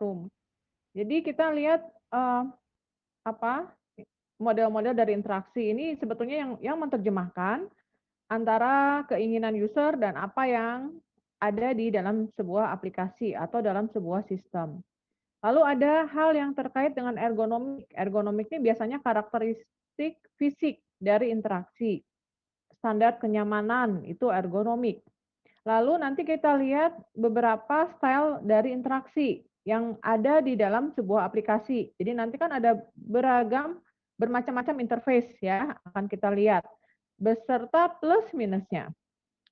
room. Jadi kita lihat, apa, model-model dari interaksi ini sebetulnya yang menerjemahkan antara keinginan user dan apa yang ada di dalam sebuah aplikasi atau dalam sebuah sistem. Lalu ada hal yang terkait dengan ergonomik. Ergonomik ini biasanya karakteristik fisik dari interaksi. Standar kenyamanan itu ergonomik. Lalu nanti kita lihat beberapa style dari interaksi yang ada di dalam sebuah aplikasi. Jadi nanti kan ada bermacam-macam interface ya, akan kita lihat beserta plus minusnya.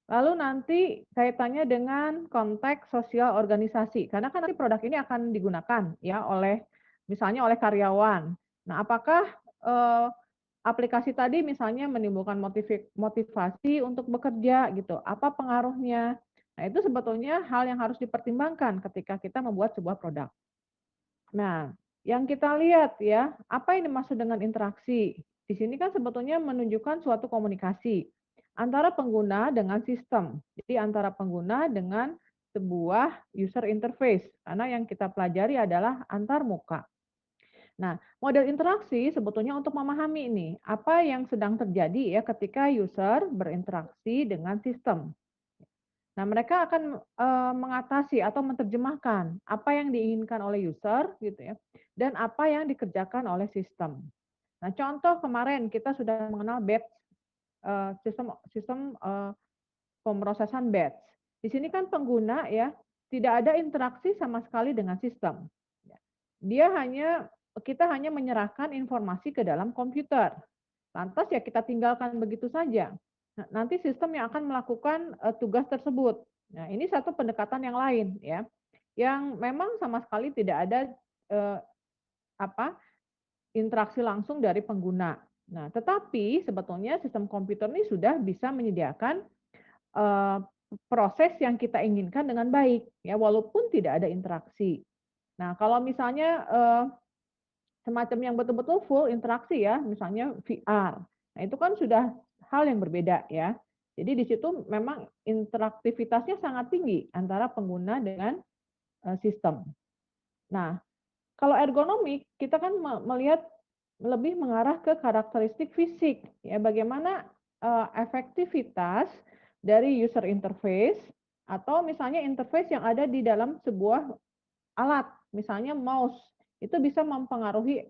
Lalu nanti kaitannya dengan konteks sosial organisasi, karena kan nanti produk ini akan digunakan ya oleh misalnya oleh karyawan. Nah, apakah, aplikasi tadi misalnya menimbulkan motivasi untuk bekerja gitu, apa pengaruhnya? Nah, itu sebetulnya hal yang harus dipertimbangkan ketika kita membuat sebuah produk. Nah, yang kita lihat ya, apa yang dimaksud dengan interaksi? Di sini kan sebetulnya menunjukkan suatu komunikasi antara pengguna dengan sistem. Jadi antara pengguna dengan sebuah user interface, karena yang kita pelajari adalah antar muka. Nah, model interaksi sebetulnya untuk memahami ini, apa yang sedang terjadi ya ketika user berinteraksi dengan sistem. Nah, mereka akan, mengatasi atau menerjemahkan apa yang diinginkan oleh user gitu ya, dan apa yang dikerjakan oleh sistem. Nah, contoh kemarin kita sudah mengenal batch, sistem sistem, pemrosesan batch. Di sini kan pengguna ya, tidak ada interaksi sama sekali dengan sistem. Ya. Dia hanya kita hanya menyerahkan informasi ke dalam komputer. Lantas ya kita tinggalkan begitu saja. Nah, nanti sistem yang akan melakukan, tugas tersebut. Nah, ini satu pendekatan yang lain ya, yang memang sama sekali tidak ada, eee, apa, interaksi langsung dari pengguna. Nah, tetapi sebetulnya sistem komputer ini sudah bisa menyediakan, eee, proses yang kita inginkan dengan baik ya, walaupun tidak ada interaksi. Nah, kalau misalnya, semacam yang betul-betul full interaksi ya, misalnya VR. Nah, itu kan sudah hal yang berbeda ya. Jadi di situ memang interaktivitasnya sangat tinggi antara pengguna dengan, sistem. Nah, kalau ergonomik kita kan melihat lebih mengarah ke karakteristik fisik ya, bagaimana, efektivitas dari user interface atau misalnya interface yang ada di dalam sebuah alat, misalnya mouse, itu bisa mempengaruhi,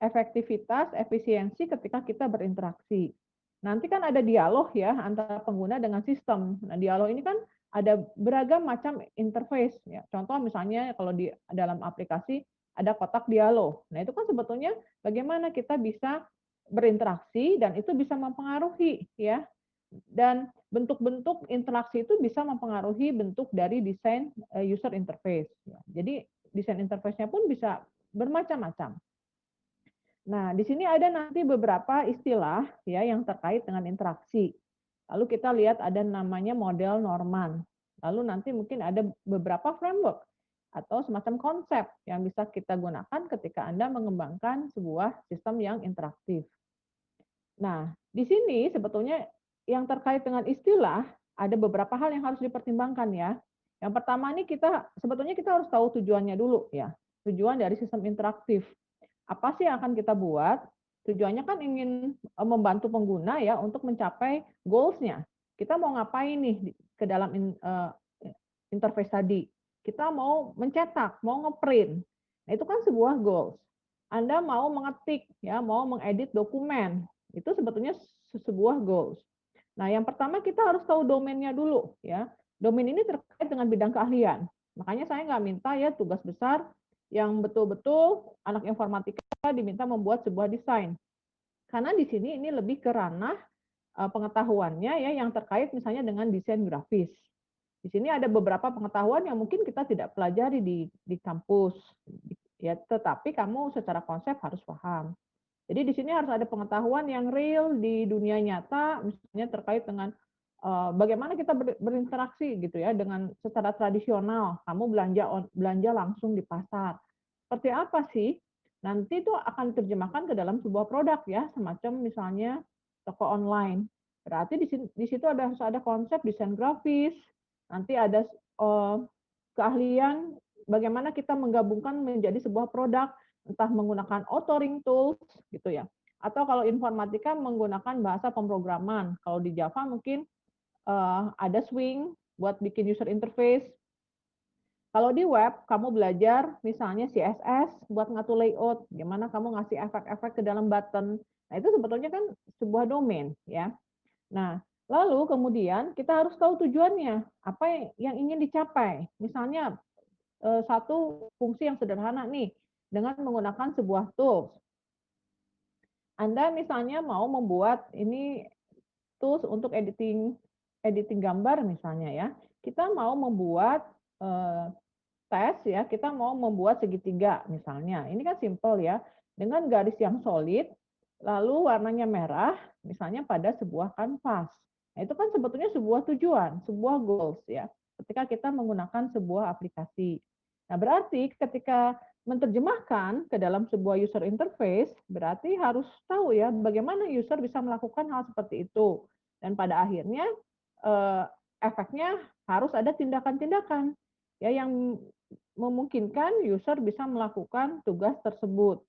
efektivitas, efisiensi ketika kita berinteraksi. Nanti kan ada dialog ya antara pengguna dengan sistem. Nah, dialog ini kan ada beragam macam interface ya. Contoh misalnya kalau di dalam aplikasi ada kotak dialog. Nah, itu kan sebetulnya bagaimana kita bisa berinteraksi dan itu bisa mempengaruhi ya, dan bentuk-bentuk interaksi itu bisa mempengaruhi bentuk dari desain, user interface, ya. Jadi desain interface-nya pun bisa bermacam-macam. Nah, di sini ada nanti beberapa istilah ya yang terkait dengan interaksi. Lalu kita lihat ada namanya model Norman. Lalu nanti mungkin ada beberapa framework atau semacam konsep yang bisa kita gunakan ketika Anda mengembangkan sebuah sistem yang interaktif. Nah, di sini sebetulnya yang terkait dengan istilah, ada beberapa hal yang harus dipertimbangkan ya. Yang pertama nih sebetulnya kita harus tahu tujuannya dulu ya. Tujuan dari sistem interaktif. Apa sih yang akan kita buat? Tujuannya kan ingin membantu pengguna ya untuk mencapai goals-nya. Kita mau ngapain nih ke dalam interface tadi? Kita mau mencetak, mau ngeprint. Nah, itu kan sebuah goals. Anda mau mengetik ya, mau mengedit dokumen. Itu sebetulnya sebuah goals. Nah, yang pertama kita harus tahu domainnya dulu ya. Domain ini terkait dengan bidang keahlian. Makanya saya nggak minta ya tugas besar yang betul-betul anak informatika diminta membuat sebuah desain. Karena di sini ini lebih ke ranah pengetahuannya ya yang terkait misalnya dengan desain grafis. Di sini ada beberapa pengetahuan yang mungkin kita tidak pelajari di kampus, ya, tetapi kamu secara konsep harus paham. Jadi di sini harus ada pengetahuan yang real di dunia nyata, misalnya terkait dengan bagaimana kita berinteraksi gitu ya dengan secara tradisional. Kamu belanja langsung di pasar. Seperti apa sih? Nanti itu akan diterjemahkan ke dalam sebuah produk ya, semacam misalnya toko online. Berarti di situ harus ada konsep desain grafis, nanti ada keahlian bagaimana kita menggabungkan menjadi sebuah produk, entah menggunakan authoring tools gitu ya. Atau kalau informatika menggunakan bahasa pemrograman. Kalau di Java mungkin ada Swing buat bikin user interface. Kalau di web, kamu belajar misalnya CSS buat ngatur layout, gimana kamu ngasih efek-efek ke dalam button. Nah, itu sebetulnya kan sebuah domain ya. Nah, lalu kemudian kita harus tahu tujuannya, apa yang ingin dicapai. Misalnya satu fungsi yang sederhana nih, dengan menggunakan sebuah tools. Anda misalnya mau membuat ini tools untuk editing editing gambar misalnya ya. Kita mau membuat eh, tes ya, kita mau membuat segitiga misalnya. Ini kan simple ya, dengan garis yang solid, lalu warnanya merah, misalnya pada sebuah kanvas. Nah, itu kan sebetulnya sebuah tujuan, sebuah goals ya, ketika kita menggunakan sebuah aplikasi. Nah, berarti ketika menerjemahkan ke dalam sebuah user interface, berarti harus tahu ya bagaimana user bisa melakukan hal seperti itu. Dan pada akhirnya eh, efeknya harus ada tindakan-tindakan ya yang memungkinkan user bisa melakukan tugas tersebut.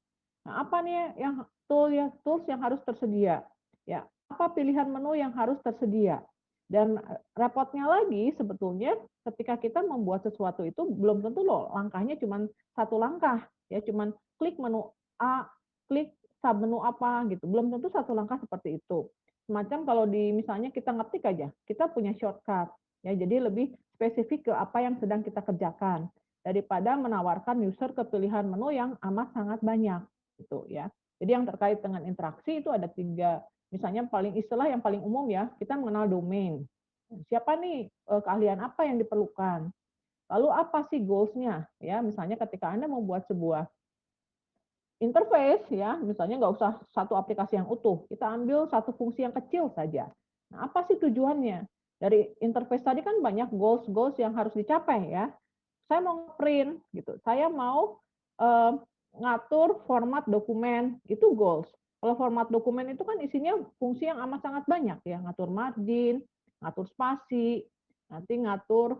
Nah, apa nih yang tools yang harus tersedia? Ya, apa pilihan menu yang harus tersedia? Dan repotnya lagi sebetulnya ketika kita membuat sesuatu itu belum tentu loh langkahnya cuma satu langkah ya, cuma klik menu A, klik sub menu apa gitu. Belum tentu satu langkah seperti itu. Semacam kalau di misalnya kita ngetik aja, kita punya shortcut ya, jadi lebih spesifik ke apa yang sedang kita kerjakan daripada menawarkan user ke pilihan menu yang amat sangat banyak gitu ya. Jadi yang terkait dengan interaksi itu ada tiga. Misalnya paling istilah yang paling umum ya, kita mengenal domain. Siapa nih keahlian apa yang diperlukan? Lalu apa sih goals-nya? Ya, misalnya ketika Anda membuat sebuah interface ya, misalnya nggak usah satu aplikasi yang utuh, kita ambil satu fungsi yang kecil saja. Nah, apa sih tujuannya? Dari interface tadi kan banyak goals-goals yang harus dicapai ya. Saya mau print gitu, saya mau eh, ngatur format dokumen, itu goals. Kalau format dokumen itu kan isinya fungsi yang amat sangat banyak ya, ngatur margin, ngatur spasi, nanti ngatur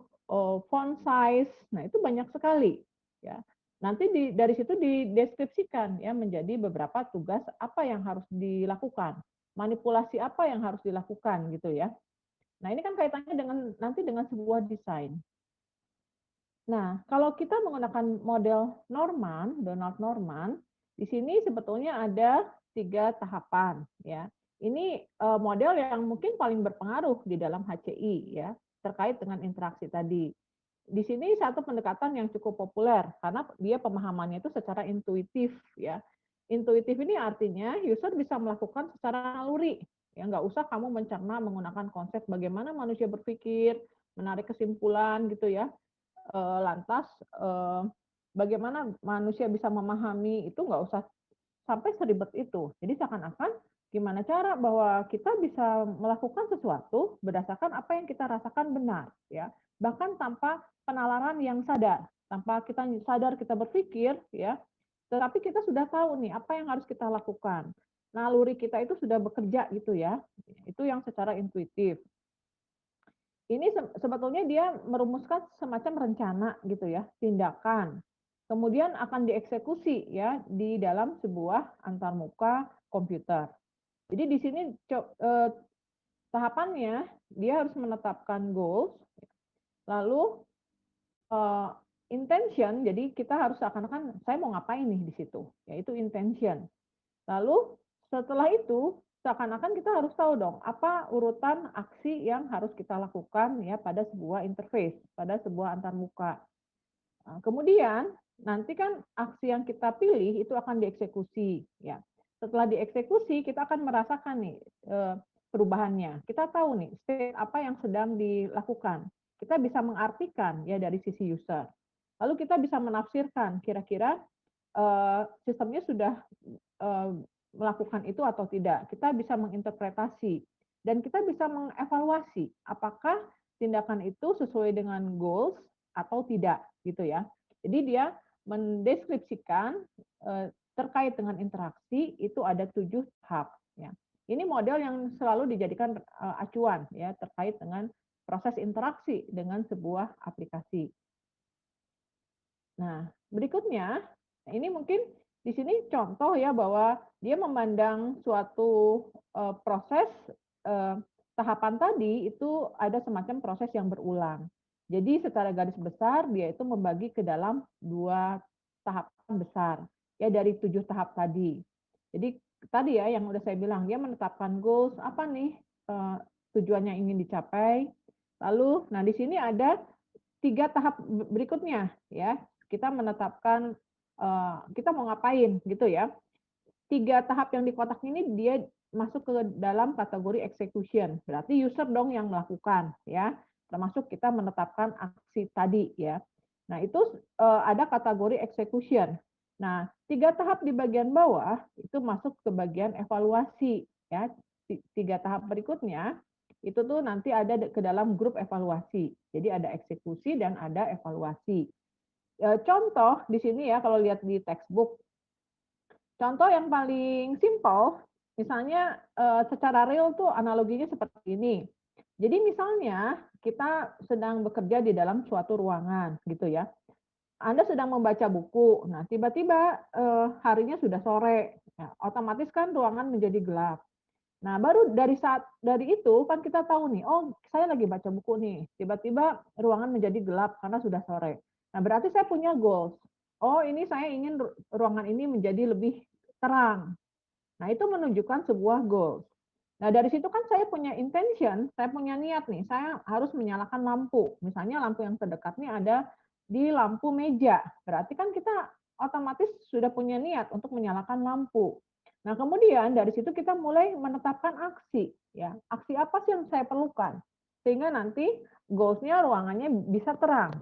font size, nah itu banyak sekali ya. Nanti dari situ dideskripsikan ya menjadi beberapa tugas apa yang harus dilakukan, manipulasi apa yang harus dilakukan gitu ya. Nah ini kan kaitannya dengan nanti dengan sebuah desain. Nah, kalau kita menggunakan model Norman, Donald Norman, di sini sebetulnya ada 3 tahapan ya. Ini model yang mungkin paling berpengaruh di dalam HCI ya, terkait dengan interaksi tadi. Di sini satu pendekatan yang cukup populer karena dia pemahamannya itu secara intuitif ya. Intuitif ini artinya user bisa melakukan secara naluri, ya nggak usah kamu mencerna menggunakan konsep bagaimana manusia berpikir, menarik kesimpulan gitu ya. Lantas bagaimana manusia bisa memahami itu nggak usah sampai seribet itu. Jadi seakan-akan gimana cara bahwa kita bisa melakukan sesuatu berdasarkan apa yang kita rasakan benar, ya. Bahkan tanpa penalaran yang sadar, tanpa kita sadar kita berpikir, ya. Tetapi kita sudah tahu nih apa yang harus kita lakukan. Naluri kita itu sudah bekerja gitu ya. Itu yang secara intuitif. Ini sebetulnya dia merumuskan semacam rencana gitu ya, tindakan. Kemudian akan dieksekusi ya di dalam sebuah antarmuka komputer. Jadi di sini tahapannya dia harus menetapkan goals, lalu intention. Jadi kita harus seakan-akan saya mau ngapain nih di situ, yaitu intention. Lalu setelah itu seakan-akan kita harus tahu dong apa urutan aksi yang harus kita lakukan ya pada sebuah interface, pada sebuah antarmuka. Nah, kemudian nanti kan aksi yang kita pilih itu akan dieksekusi ya. Setelah dieksekusi kita akan merasakan nih perubahannya. Kita tahu nih state apa yang sedang dilakukan. Kita bisa mengartikan ya dari sisi user. Lalu kita bisa menafsirkan kira-kira sistemnya sudah melakukan itu atau tidak. Kita bisa menginterpretasi dan kita bisa mengevaluasi apakah tindakan itu sesuai dengan goals atau tidak gitu ya. Jadi dia mendeskripsikan terkait dengan interaksi itu ada 7 tahap ya. Ini model yang selalu dijadikan acuan ya terkait dengan proses interaksi dengan sebuah aplikasi. Nah, berikutnya, ini mungkin di sini contoh ya bahwa dia memandang suatu proses eh, tahapan tadi itu ada semacam proses yang berulang. Jadi secara garis besar dia itu membagi ke dalam 2 tahapan besar ya dari 7 tahap tadi. Jadi tadi ya yang udah saya bilang dia menetapkan goals apa nih eh, tujuannya ingin dicapai. Lalu, nah di sini ada 3 tahap berikutnya ya. Kita menetapkan kita mau ngapain gitu ya. 3 tahap yang di kotak ini dia masuk ke dalam kategori execution. Berarti user dong yang melakukan ya. Termasuk kita menetapkan aksi tadi ya. Nah, itu ada kategori execution. Nah, 3 tahap di bagian bawah itu masuk ke bagian evaluasi ya. 3 tahap berikutnya itu tuh nanti ada ke dalam grup evaluasi. Jadi ada eksekusi dan ada evaluasi. Contoh di sini ya kalau lihat di textbook, contoh yang paling simpel, misalnya secara real tuh analoginya seperti ini. Jadi misalnya kita sedang bekerja di dalam suatu ruangan gitu ya. Anda sedang membaca buku, nah tiba-tiba harinya sudah sore, ya, otomatis kan ruangan menjadi gelap. Nah, baru dari itu kan kita tahu nih, oh saya lagi baca buku nih, tiba-tiba ruangan menjadi gelap karena sudah sore. Nah, berarti saya punya goals. Oh, ini saya ingin ruangan ini menjadi lebih terang. Nah, itu menunjukkan sebuah goals. Nah, dari situ kan saya punya intention, saya punya niat nih, saya harus menyalakan lampu. Misalnya lampu yang terdekat nih ada di lampu meja. Berarti kan kita otomatis sudah punya niat untuk menyalakan lampu. Nah, kemudian dari situ kita mulai menetapkan aksi, ya. Aksi apa sih yang saya perlukan? Sehingga nanti goals-nya ruangannya bisa terang.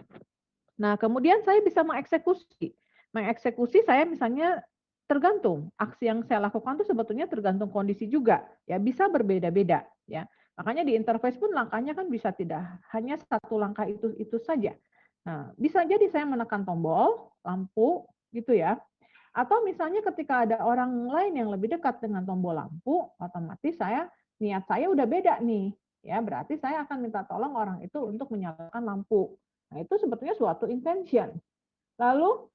Nah, kemudian saya bisa mengeksekusi. Mengeksekusi saya misalnya tergantung aksi yang saya lakukan itu sebetulnya tergantung kondisi juga, ya bisa berbeda-beda, ya. Makanya di interface pun langkahnya kan bisa tidak hanya satu langkah itu saja. Nah, bisa jadi saya menekan tombol lampu gitu ya. Atau misalnya ketika ada orang lain yang lebih dekat dengan tombol lampu, otomatis niat saya udah beda nih. Ya, berarti saya akan minta tolong orang itu untuk menyalakan lampu. Nah, itu sebetulnya suatu intention. Lalu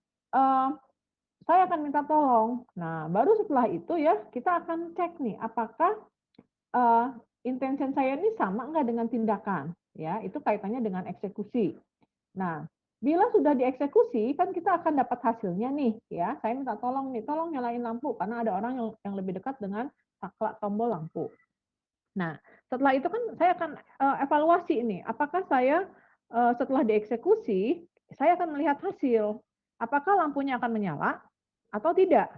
saya akan minta tolong. Nah, baru setelah itu ya kita akan cek nih apakah intention saya ini sama enggak dengan tindakan. Ya, itu kaitannya dengan eksekusi. Nah, bila sudah dieksekusi, kan kita akan dapat hasilnya nih, ya. Saya minta tolong nih, tolong nyalain lampu karena ada orang yang lebih dekat dengan saklek tombol lampu. Nah, setelah itu kan saya akan evaluasi ini, apakah saya setelah dieksekusi, saya akan melihat hasil. Apakah lampunya akan menyala atau tidak?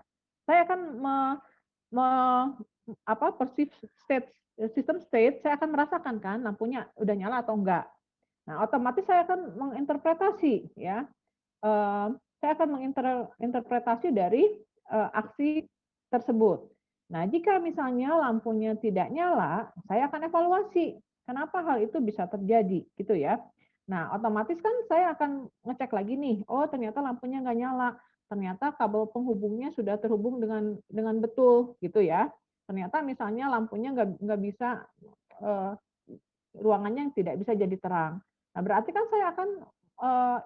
Saya akan me, apa perceive state sistem state, saya akan merasakan kan lampunya udah nyala atau enggak. Nah, otomatis saya akan menginterpretasi ya. Saya akan menginterpretasi dari aksi tersebut. Nah, jika misalnya lampunya tidak nyala, saya akan evaluasi kenapa hal itu bisa terjadi, gitu ya. Nah, otomatis kan saya akan ngecek lagi nih, oh ternyata lampunya nggak nyala, ternyata kabel penghubungnya sudah terhubung dengan betul, gitu ya. Ternyata misalnya lampunya nggak bisa ruangannya tidak bisa jadi terang. Nah, berarti kan saya akan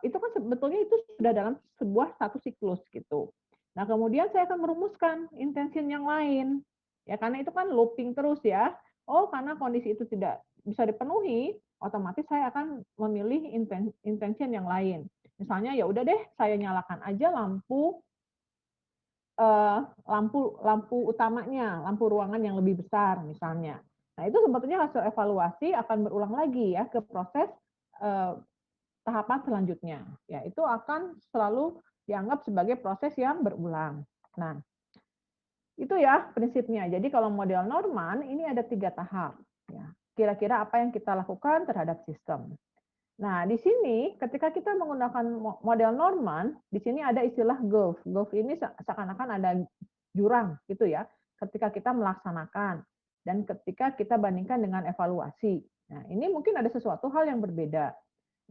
itu kan sebetulnya itu sudah dalam sebuah satu siklus gitu. Nah, kemudian saya akan merumuskan intention yang lain. Ya, karena itu kan looping terus ya. Oh, karena kondisi itu tidak bisa dipenuhi, otomatis saya akan memilih intention yang lain. Misalnya ya udah deh, saya nyalakan aja lampu utamanya, lampu ruangan yang lebih besar misalnya. Nah, itu sebetulnya hasil evaluasi akan berulang lagi ya ke proses eh, tahapan selanjutnya. Ya, itu akan selalu dianggap sebagai proses yang berulang. Nah, itu ya prinsipnya. Jadi kalau model Norman ini ada 3 tahap. Ya. Kira-kira apa yang kita lakukan terhadap sistem. Nah, di sini ketika kita menggunakan model Norman, di sini ada istilah gulf. Gulf ini seakan-akan ada jurang gitu ya. Ketika kita melaksanakan dan ketika kita bandingkan dengan evaluasi. Nah, ini mungkin ada sesuatu hal yang berbeda.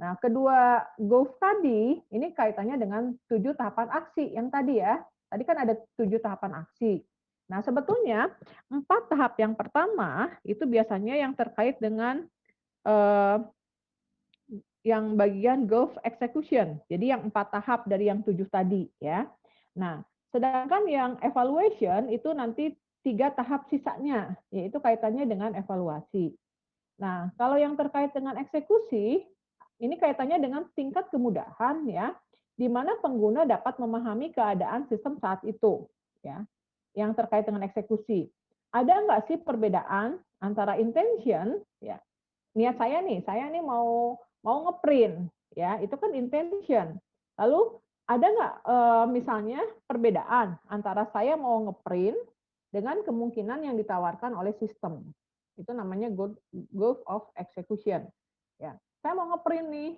Nah, kedua gulf tadi ini kaitannya dengan 7 tahapan aksi yang tadi ya. Tadi kan ada 7 tahapan aksi. Nah, sebetulnya 4 tahap yang pertama itu biasanya yang terkait dengan yang bagian Gulf execution. Jadi yang 4 tahap dari yang 7 tadi ya. Nah, sedangkan yang evaluation itu nanti 3 tahap sisanya, yaitu kaitannya dengan evaluasi. Nah, kalau yang terkait dengan eksekusi, ini kaitannya dengan tingkat kemudahan ya, di mana pengguna dapat memahami keadaan sistem saat itu, ya, yang terkait dengan eksekusi. Ada nggak sih perbedaan antara intention, ya, niat saya nih mau ngeprint, ya, itu kan intention. Lalu ada nggak misalnya perbedaan antara saya mau ngeprint dengan kemungkinan yang ditawarkan oleh sistem. Itu namanya goal of execution. Ya, saya mau ngeprint nih,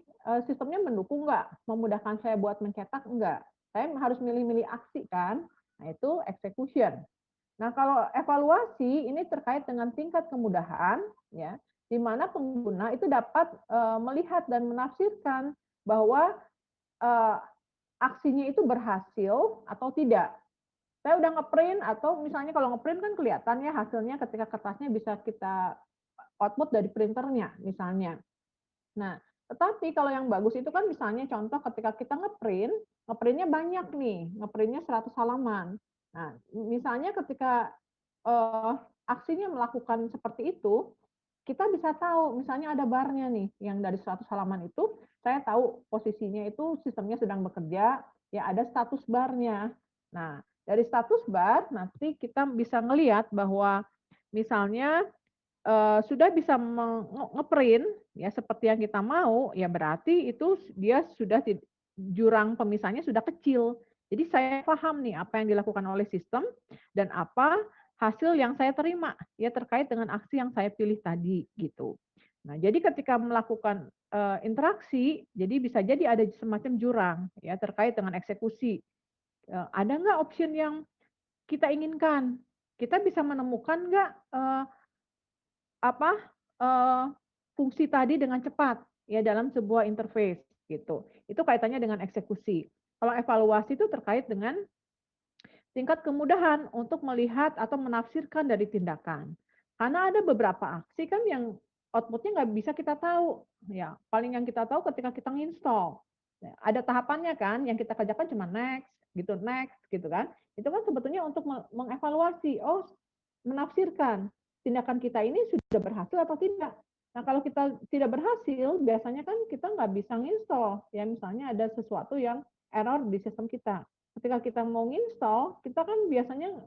sistemnya mendukung nggak? Memudahkan saya buat mencetak nggak? Saya harus milih-milih aksi kan? Nah itu execution. Nah kalau evaluasi ini terkait dengan tingkat kemudahan, ya, di mana pengguna itu dapat melihat dan menafsirkan bahwa aksinya itu berhasil atau tidak. Saya udah ngeprint atau misalnya kalau ngeprint kan kelihatan ya hasilnya ketika kertasnya bisa kita output dari printernya misalnya. Nah, tetapi kalau yang bagus itu kan misalnya contoh ketika kita ngeprint, ngeprintnya banyak nih, ngeprintnya 100 halaman. Nah, misalnya ketika aksinya melakukan seperti itu, kita bisa tahu misalnya ada barnya nih yang dari 100 halaman itu saya tahu posisinya itu sistemnya sedang bekerja, ya ada status barnya. Nah, dari status bar nanti kita bisa ngelihat bahwa misalnya sudah bisa ngeprint ya seperti yang kita mau, ya berarti itu dia sudah jurang pemisahnya sudah kecil. Jadi saya paham nih apa yang dilakukan oleh sistem dan apa hasil yang saya terima ya terkait dengan aksi yang saya pilih tadi gitu. Nah, jadi ketika melakukan interaksi, jadi bisa jadi ada semacam jurang ya terkait dengan eksekusi. Ada nggak option yang kita inginkan? Kita bisa menemukan nggak apa, eee, fungsi tadi dengan cepat, ya dalam sebuah interface, gitu. Itu kaitannya dengan eksekusi. Kalau evaluasi itu terkait dengan tingkat kemudahan untuk melihat atau menafsirkan dari tindakan. Karena ada beberapa aksi kan yang output-nya nggak bisa kita tahu, ya paling yang kita tahu ketika kita nginstall. Ya, ada tahapannya kan, yang kita kerjakan cuma next gitu kan. Itu kan sebetulnya untuk mengevaluasi, oh menafsirkan tindakan kita ini sudah berhasil atau tidak. Nah kalau kita tidak berhasil, biasanya kan kita nggak bisa nginstall, ya misalnya ada sesuatu yang error di sistem kita. Ketika kita mau nginstall, kita kan biasanya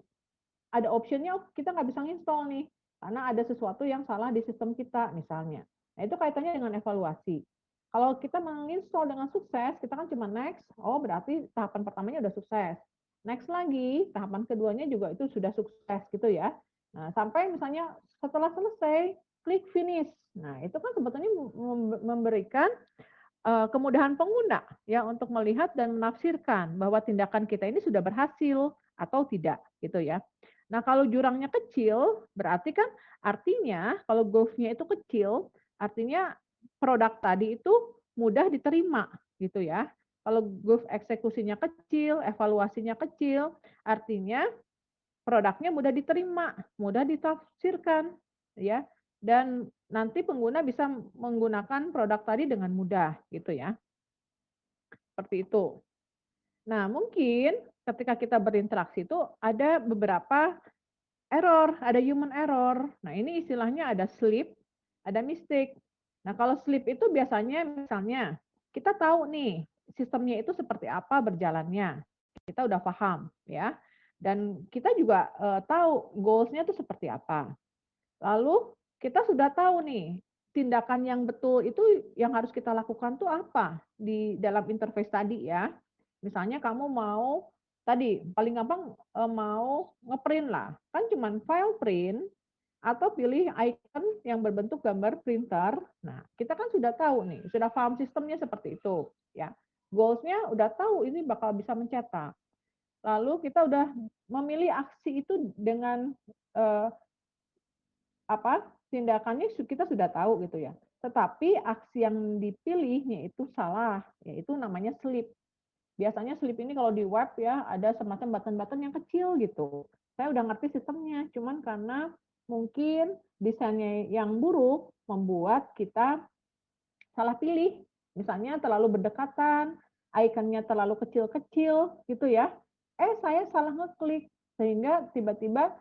ada optionnya kita nggak bisa nginstall nih, karena ada sesuatu yang salah di sistem kita misalnya. Nah itu kaitannya dengan evaluasi. Kalau kita menginstall dengan sukses, kita kan cuma next, oh berarti tahapan pertamanya udah sukses. Next lagi, tahapan keduanya juga itu sudah sukses gitu ya. Nah, sampai misalnya setelah selesai, klik finish. Nah, itu kan sebetulnya memberikan kemudahan pengguna ya untuk melihat dan menafsirkan bahwa tindakan kita ini sudah berhasil atau tidak gitu ya. Nah, kalau jurangnya kecil berarti kan artinya kalau goalsnya itu kecil, artinya produk tadi itu mudah diterima gitu ya. Kalau goals eksekusinya kecil, evaluasinya kecil, artinya produknya mudah diterima, mudah ditafsirkan, ya, dan nanti pengguna bisa menggunakan produk tadi dengan mudah, gitu ya. Seperti itu. Nah, mungkin ketika kita berinteraksi itu ada beberapa error, ada human error. Nah, ini istilahnya ada slip, ada mistake. Nah, kalau slip itu biasanya misalnya kita tahu nih sistemnya itu seperti apa berjalannya. Kita udah paham, ya. Dan kita juga tahu goals-nya itu seperti apa. Lalu kita sudah tahu nih tindakan yang betul itu yang harus kita lakukan tuh apa di dalam interface tadi ya. Misalnya kamu mau tadi paling gampang mau ngeprint lah, kan cuman file print atau pilih icon yang berbentuk gambar printer. Nah, kita kan sudah tahu nih, sudah paham sistemnya seperti itu ya. Goals-nya udah tahu ini bakal bisa mencetak. Lalu kita udah memilih aksi itu dengan eh, apa tindakannya kita sudah tahu gitu ya. Tetapi aksi yang dipilihnya itu salah, yaitu namanya slip. Biasanya slip ini kalau di web ya ada semacam button-button yang kecil gitu. Saya udah ngerti sistemnya, cuman karena mungkin desainnya yang buruk membuat kita salah pilih. Misalnya terlalu berdekatan, ikonnya terlalu kecil-kecil gitu ya. Saya salah ngeklik sehingga tiba-tiba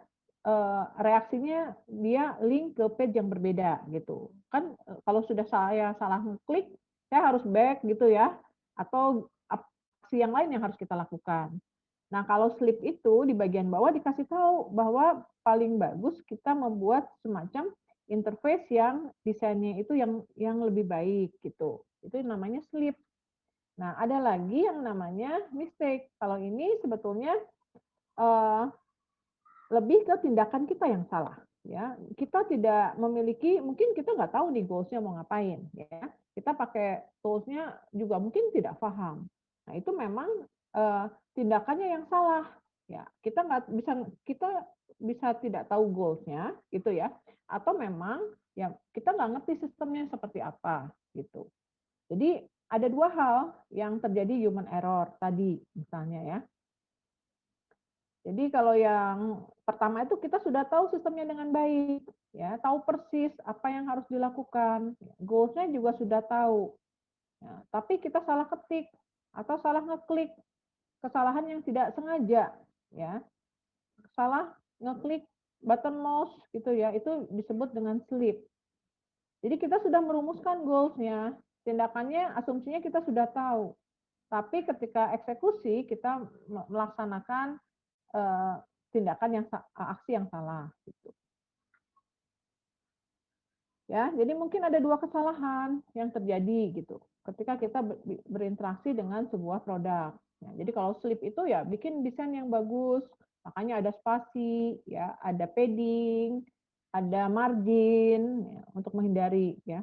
reaksinya dia link ke page yang berbeda gitu. Kan kalau sudah saya salah ngeklik, saya harus back gitu ya, atau aksi yang lain yang harus kita lakukan. Nah, kalau slip itu di bagian bawah dikasih tahu bahwa paling bagus kita membuat semacam interface yang desainnya itu yang lebih baik gitu. Itu namanya slip. Nah, ada lagi yang namanya mistake. Kalau ini sebetulnya uh, lebih ke tindakan kita yang salah. Ya, kita tidak memiliki, mungkin kita nggak tahu nih goals-nya mau ngapain. Ya, kita pakai tools-nya juga mungkin tidak paham. Nah, itu memang tindakannya yang salah. Ya, kita bisa tidak tahu goals-nya, gitu ya. Atau memang ya kita nggak ngerti sistemnya seperti apa, gitu. Jadi ada dua hal yang terjadi human error tadi, misalnya ya. Jadi kalau yang pertama itu kita sudah tahu sistemnya dengan baik, ya, tahu persis apa yang harus dilakukan, goals-nya juga sudah tahu. Ya, tapi kita salah ketik atau salah ngeklik, kesalahan yang tidak sengaja, ya, salah ngeklik button mouse gitu ya, itu disebut dengan slip. Jadi kita sudah merumuskan goals-nya, tindakannya, asumsinya kita sudah tahu. Tapi ketika eksekusi kita melaksanakan tindakan yang aksi yang salah gitu. Ya, jadi mungkin ada dua kesalahan yang terjadi gitu ketika kita berinteraksi dengan sebuah produk. Ya, jadi kalau slip itu ya bikin desain yang bagus, makanya ada spasi, ya, ada padding, ada margin ya, untuk menghindari ya.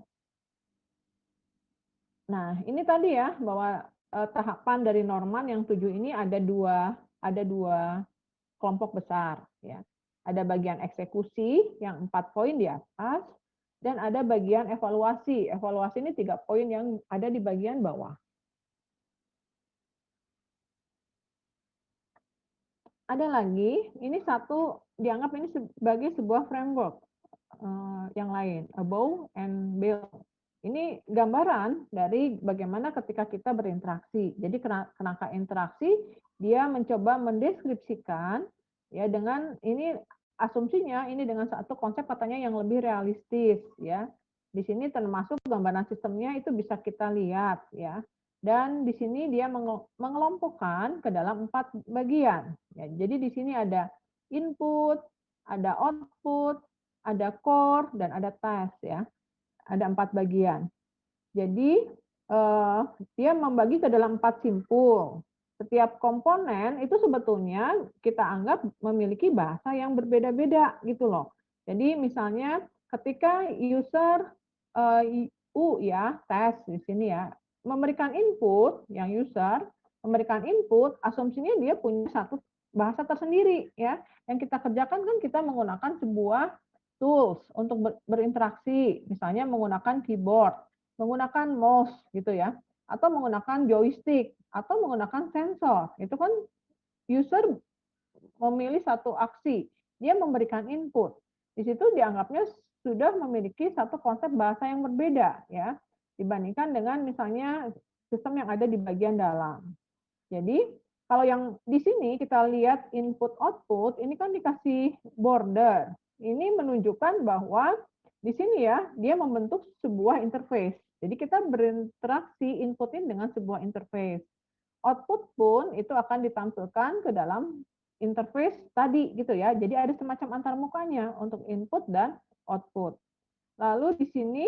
Nah, ini tadi ya bahwa tahapan dari Norman yang 7 ini ada dua kelompok besar ya. Ada bagian eksekusi yang 4 poin di atas dan ada bagian evaluasi. Evaluasi ini 3 poin yang ada di bagian bawah. Ada lagi, ini satu dianggap ini sebagai sebuah framework yang lain, above and below. Ini gambaran dari bagaimana ketika kita berinteraksi. Jadi kerangka interaksi dia mencoba mendeskripsikan ya dengan ini asumsinya ini dengan satu konsep katanya yang lebih realistis ya. Di sini termasuk gambaran sistemnya itu bisa kita lihat ya. Dan di sini dia mengelompokkan ke dalam 4 bagian. Ya, jadi di sini ada input, ada output, ada core, dan ada task ya. Ada 4 bagian. Jadi dia membagi ke dalam 4 simpul. Setiap komponen itu sebetulnya kita anggap memiliki bahasa yang berbeda-beda gitu loh. Jadi misalnya ketika user U ya, tes di sini ya, memberikan input yang user memberikan input, asumsinya dia punya satu bahasa tersendiri ya. Yang kita kerjakan kan kita menggunakan sebuah tools untuk berinteraksi, misalnya menggunakan keyboard, menggunakan mouse gitu ya, atau menggunakan joystick, atau menggunakan sensor. Itu kan user memilih satu aksi, dia memberikan input. Di situ dianggapnya sudah memiliki satu konsep bahasa yang berbeda ya, dibandingkan dengan misalnya sistem yang ada di bagian dalam. Jadi kalau yang di sini kita lihat input output, ini kan dikasih border. Ini menunjukkan bahwa di sini ya, dia membentuk sebuah interface. Jadi kita berinteraksi inputin dengan sebuah interface. Output pun itu akan ditampilkan ke dalam interface tadi gitu ya. Jadi ada semacam antarmukanya untuk input dan output. Lalu di sini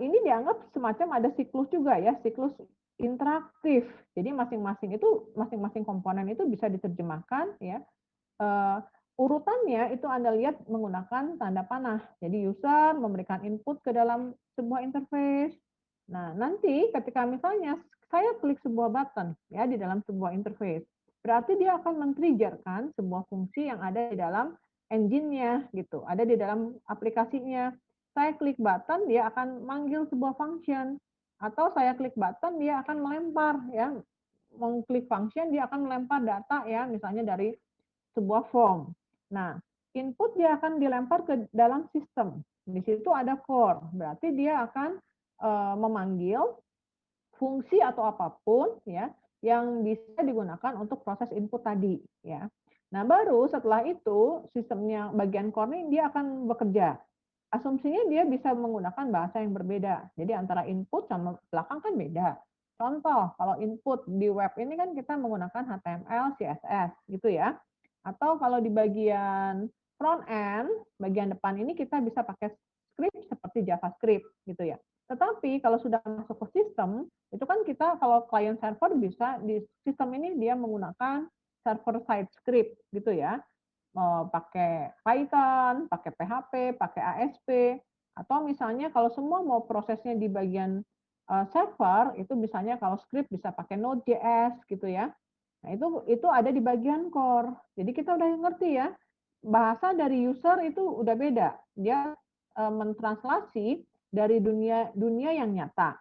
ini dianggap semacam ada siklus juga ya, siklus interaktif. Jadi masing-masing komponen itu bisa diterjemahkan ya. Urutannya itu Anda lihat menggunakan tanda panah. Jadi user memberikan input ke dalam sebuah interface. Nah, nanti ketika misalnya saya klik sebuah button ya di dalam sebuah interface, berarti dia akan men-triggerkan sebuah fungsi yang ada di dalam engine-nya gitu, ada di dalam aplikasinya. Saya klik button, dia akan manggil sebuah function, atau saya klik button, dia akan melempar ya, mengklik function dia akan melempar data ya, misalnya dari sebuah form. Nah, input dia akan dilempar ke dalam sistem. Di situ ada core, berarti dia akan memanggil fungsi atau apapun ya yang bisa digunakan untuk proses input tadi ya. Nah, baru setelah itu sistemnya bagian core ini dia akan bekerja. Asumsinya dia bisa menggunakan bahasa yang berbeda. Jadi antara input sama belakang kan beda. Contoh, kalau input di web ini kan kita menggunakan HTML, CSS gitu ya. Atau kalau di bagian front end, bagian depan ini kita bisa pakai script seperti JavaScript gitu ya. Tetapi kalau sudah masuk ke sistem, itu kan kita kalau client server bisa di sistem ini dia menggunakan server side script gitu ya. Mau pakai Python, pakai PHP, pakai ASP, atau misalnya kalau semua mau prosesnya di bagian server, itu misalnya kalau script bisa pakai Node.js gitu ya. Nah, itu ada di bagian core. Jadi kita udah ngerti ya, bahasa dari user itu udah beda. Dia mentranslasi dari dunia dunia yang nyata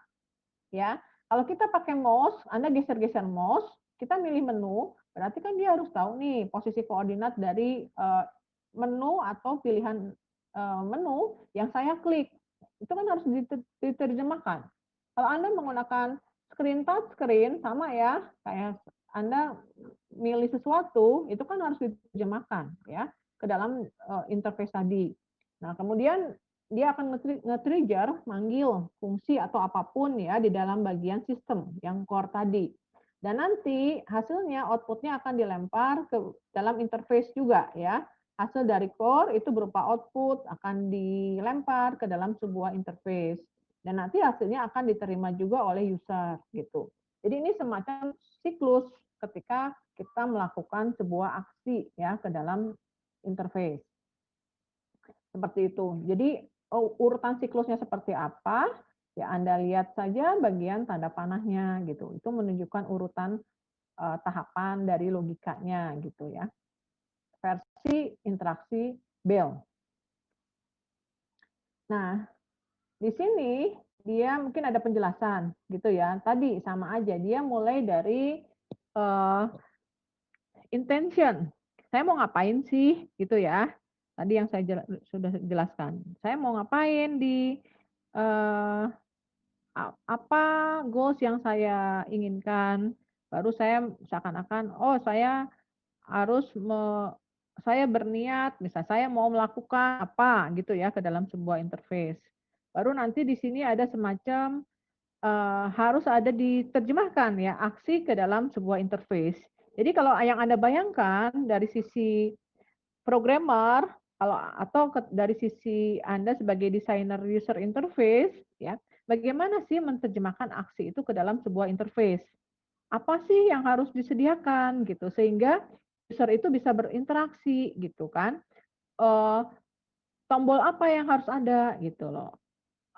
ya. Kalau kita pakai mouse, Anda geser-geser mouse, kita milih menu, berarti kan dia harus tahu nih posisi koordinat dari menu atau pilihan menu yang saya klik. Itu kan harus diterjemahkan. Kalau Anda menggunakan screen touch screen sama ya, kayak Anda milih sesuatu, itu kan harus diterjemahkan ya ke dalam interface tadi. Nah, kemudian dia akan nge-trigger manggil fungsi atau apapun ya di dalam bagian sistem yang core tadi. Dan nanti hasilnya outputnya akan dilempar ke dalam interface juga ya. Hasil dari core itu berupa output akan dilempar ke dalam sebuah interface. Dan nanti hasilnya akan diterima juga oleh user gitu. Jadi ini semacam siklus ketika kita melakukan sebuah aksi ya ke dalam interface. Seperti itu. Jadi urutan siklusnya seperti apa? Ya Anda lihat saja bagian tanda panahnya gitu. Itu menunjukkan urutan tahapan dari logikanya gitu ya. Versi interaksi Bell. Nah, di sini dia mungkin ada penjelasan gitu ya. Tadi sama aja dia mulai dari uh, intention. Saya mau ngapain sih gitu ya. Tadi yang saya sudah jelaskan. Saya mau ngapain di uh, apa goals yang saya inginkan. Baru saya seakan-akan, oh saya harus saya berniat, misalnya saya mau melakukan apa gitu ya ke dalam sebuah interface. Baru nanti di sini ada semacam harus ada diterjemahkan ya aksi ke dalam sebuah interface. Jadi kalau yang Anda bayangkan dari sisi programmer kalau atau dari sisi Anda sebagai desainer user interface ya, bagaimana sih menerjemahkan aksi itu ke dalam sebuah interface? Apa sih yang harus disediakan gitu sehingga user itu bisa berinteraksi gitu kan? Eh, tombol apa yang harus ada gitu loh.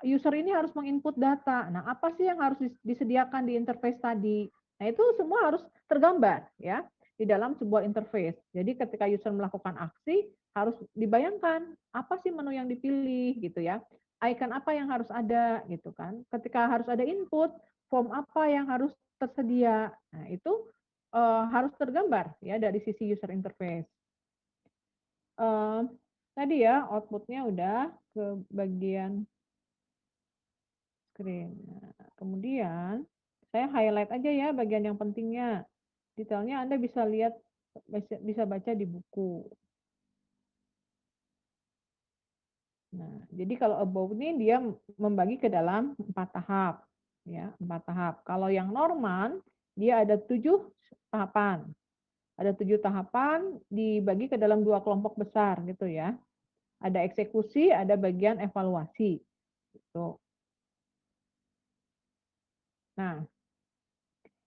User ini harus menginput data. Nah, apa sih yang harus disediakan di interface tadi? Nah, itu semua harus tergambar ya di dalam sebuah interface. Jadi ketika user melakukan aksi harus dibayangkan apa sih menu yang dipilih gitu ya. Icon apa yang harus ada gitu kan. Ketika harus ada input, form apa yang harus tersedia. Nah, itu harus tergambar ya dari sisi user interface. Tadi ya outputnya udah ke bagian screen. Nah, kemudian saya highlight aja ya bagian yang pentingnya. Detailnya Anda bisa lihat, bisa baca di buku. Nah, jadi kalau above ini dia membagi ke dalam 4 tahap. Ya, 4 tahap. Kalau yang Norman, dia ada 7 tahapan. Ada 7 tahapan dibagi ke dalam 2 kelompok besar gitu ya. Ada eksekusi, ada bagian evaluasi. Gitu. Nah,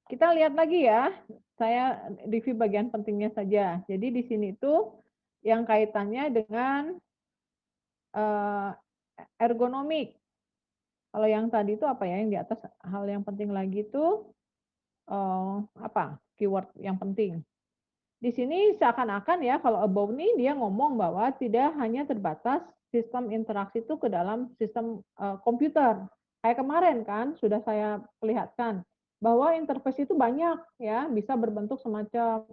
kita lihat lagi ya, saya review bagian pentingnya saja. Jadi di sini itu yang kaitannya dengan ergonomik. Kalau yang tadi itu apa ya, yang di atas hal yang penting lagi itu apa keyword yang penting. Di sini seakan-akan ya kalau above ini dia ngomong bahwa tidak hanya terbatas sistem interaksi itu ke dalam sistem komputer. Kayak kemarin kan sudah saya perlihatkan bahwa interface itu banyak ya, bisa berbentuk semacam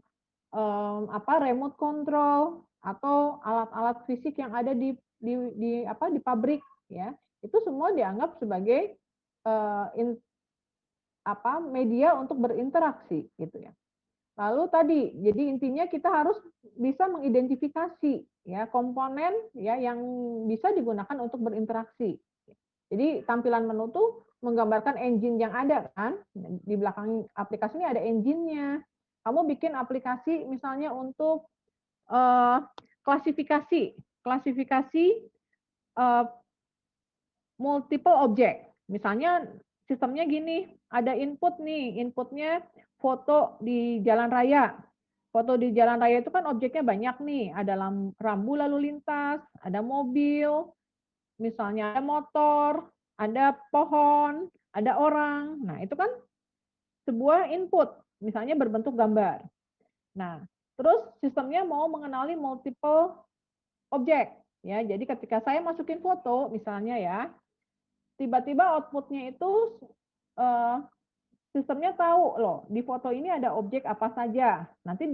remote control atau alat-alat fisik yang ada di pabrik ya. Itu semua dianggap sebagai eh, in- media untuk berinteraksi gitu ya. Lalu tadi, jadi intinya kita harus bisa mengidentifikasi ya komponen ya yang bisa digunakan untuk berinteraksi. Jadi tampilan menu tuh menggambarkan engine yang ada kan. Di belakang aplikasi ini ada engine-nya. Kamu bikin aplikasi misalnya untuk uh, klasifikasi, klasifikasi uh, multiple object. Misalnya sistemnya gini, ada input nih, inputnya foto di jalan raya. Foto di jalan raya itu kan objeknya banyak nih, ada rambu lalu lintas, ada mobil, misalnya ada motor, ada pohon, ada orang. Nah, itu kan sebuah input, misalnya berbentuk gambar. Nah, terus sistemnya mau mengenali multiple objek. Ya, jadi ketika saya masukin foto, misalnya ya, tiba-tiba outputnya itu uh, sistemnya tahu loh di foto ini ada objek apa saja. Nanti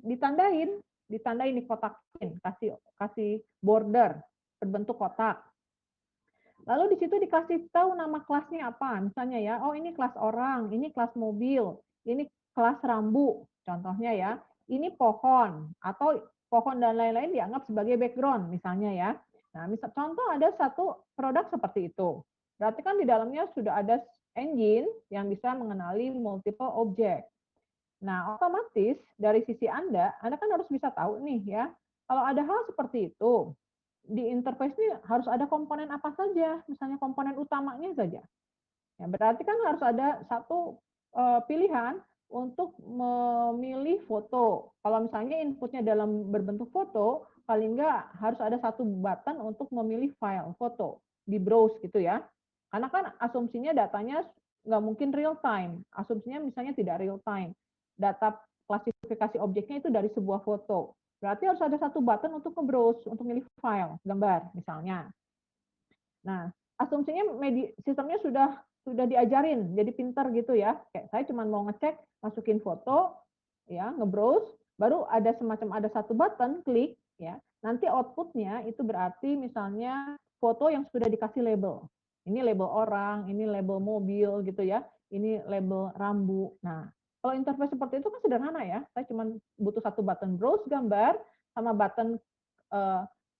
ditandain, ditandain di kotakin, kasih kasih border berbentuk kotak. Lalu di situ dikasih tahu nama kelasnya apa. Misalnya ya, oh ini kelas orang, ini kelas mobil, ini kelas rambu. Contohnya ya, ini pohon atau pohon dan lain-lain dianggap sebagai background misalnya ya. Nah, misal contoh ada satu produk seperti itu. Berarti kan di dalamnya sudah ada engine yang bisa mengenali multiple object. Nah, otomatis dari sisi Anda kan harus bisa tahu nih ya, kalau ada hal seperti itu, di interface ini harus ada komponen apa saja, misalnya komponen utamanya saja. Ya, berarti kan harus ada satu pilihan untuk memilih foto. Kalau misalnya inputnya dalam berbentuk foto, paling enggak harus ada satu button untuk memilih file foto di browse gitu ya. Karena kan asumsinya datanya nggak mungkin real time. Asumsinya misalnya tidak real time. Data klasifikasi objeknya itu dari sebuah foto. Berarti harus ada satu button untuk nge-browse, untuk milih file, gambar misalnya. Nah, asumsinya sistemnya sudah diajarin, jadi pintar gitu ya. Kayak saya cuma mau ngecek, masukin foto, ya, nge-browse, baru ada semacam ada satu button, klik, ya. Nanti outputnya itu berarti misalnya foto yang sudah dikasih label. Ini label orang, ini label mobil gitu ya, ini label rambu. Nah, kalau interface seperti itu kan sederhana ya. Saya cuma butuh satu button browse gambar sama button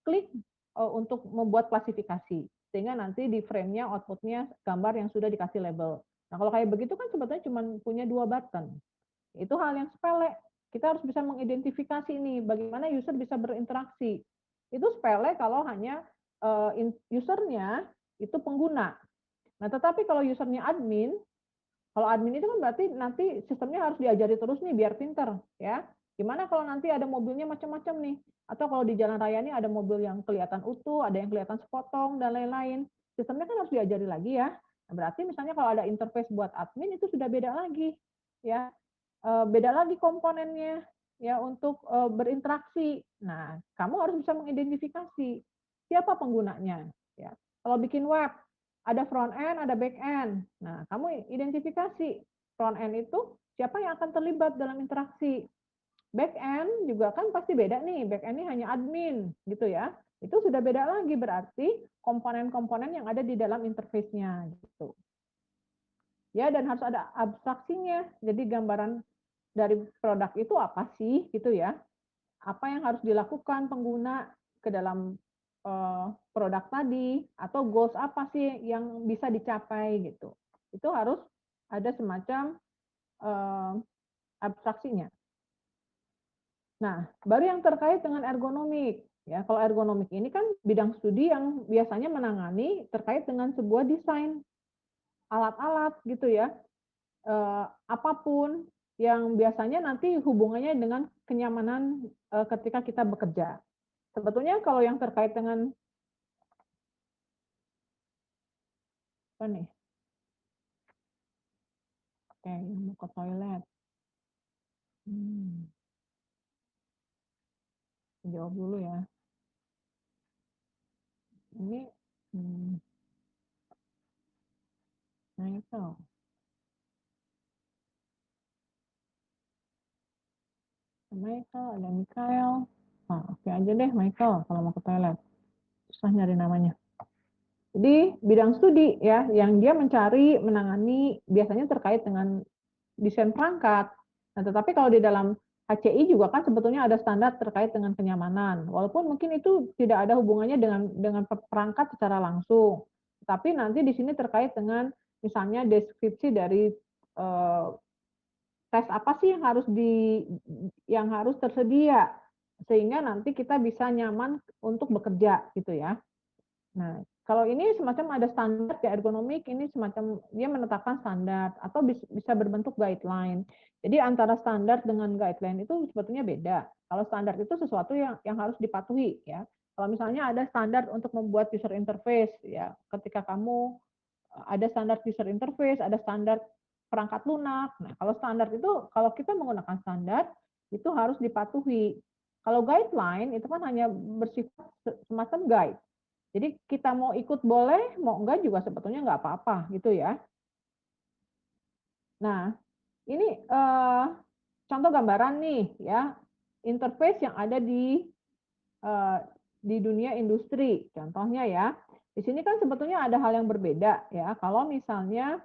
klik untuk membuat klasifikasi sehingga nanti di frame-nya output-nya gambar yang sudah dikasih label. Nah, kalau kayak begitu kan sebetulnya cuma punya dua button. Itu hal yang sepele. Kita harus bisa mengidentifikasi nih bagaimana user bisa berinteraksi. Itu sepele kalau hanya usernya itu pengguna. Nah, tetapi kalau usernya admin, kalau admin itu kan berarti nanti sistemnya harus diajari terus nih biar pinter ya. Gimana kalau nanti ada mobilnya macam-macam nih? Atau kalau di jalan raya ini ada mobil yang kelihatan utuh, ada yang kelihatan sepotong dan lain-lain. Sistemnya kan harus diajari lagi ya. Nah, berarti misalnya kalau ada interface buat admin itu sudah beda lagi ya. Beda lagi komponennya ya untuk berinteraksi. Nah, kamu harus bisa mengidentifikasi siapa penggunanya ya. Kalau bikin web ada front end, ada back end. Nah, kamu identifikasi front end itu siapa yang akan terlibat dalam interaksi. Back end juga kan pasti beda nih. Back end ini hanya admin gitu ya. Itu sudah beda lagi berarti komponen-komponen yang ada di dalam interface-nya gitu. Ya, dan harus ada abstraksinya. Jadi gambaran dari produk itu apa sih gitu ya. Apa yang harus dilakukan pengguna ke dalam produk tadi atau goals apa sih yang bisa dicapai gitu. Itu harus ada semacam abstraksinya. Nah, baru yang terkait dengan ergonomik. Ya, kalau ergonomik ini kan bidang studi yang biasanya menangani terkait dengan sebuah desain alat-alat gitu ya. Apapun yang biasanya nanti hubungannya dengan kenyamanan ketika kita bekerja. Sebetulnya kalau yang terkait dengan apa nih? Oke, mau ke toilet. Hmm, jawab dulu ya. Ini hmm, Michael. Michael, ada Mikael. Nah, oke aja deh Michael kalau mau ke toilet. Susah nyari namanya. Jadi bidang studi ya, yang dia mencari, menangani biasanya terkait dengan desain perangkat. Nah, tetapi kalau di dalam HCI juga kan sebetulnya ada standar terkait dengan kenyamanan. Walaupun mungkin itu tidak ada hubungannya dengan perangkat secara langsung. Tapi nanti di sini terkait dengan misalnya deskripsi dari eh, tes apa sih yang harus tersedia sehingga nanti kita bisa nyaman untuk bekerja gitu ya. Nah, kalau ini semacam ada standar ya ergonomik, ini semacam dia menetapkan standar atau bisa berbentuk guideline. Jadi antara standar dengan guideline itu sebetulnya beda. Kalau standar itu sesuatu yang harus dipatuhi ya. Kalau misalnya ada standar untuk membuat user interface ya, ketika kamu ada standar user interface, ada standar perangkat lunak. Nah, kalau standar itu kalau kita menggunakan standar itu harus dipatuhi. Kalau guideline itu kan hanya bersifat semacam guide. Jadi kita mau ikut boleh, mau enggak juga sebetulnya nggak apa-apa gitu ya. Nah, ini contoh gambaran nih ya, interface yang ada eh, di dunia industri. Contohnya ya, di sini kan sebetulnya ada hal yang berbeda ya. Kalau misalnya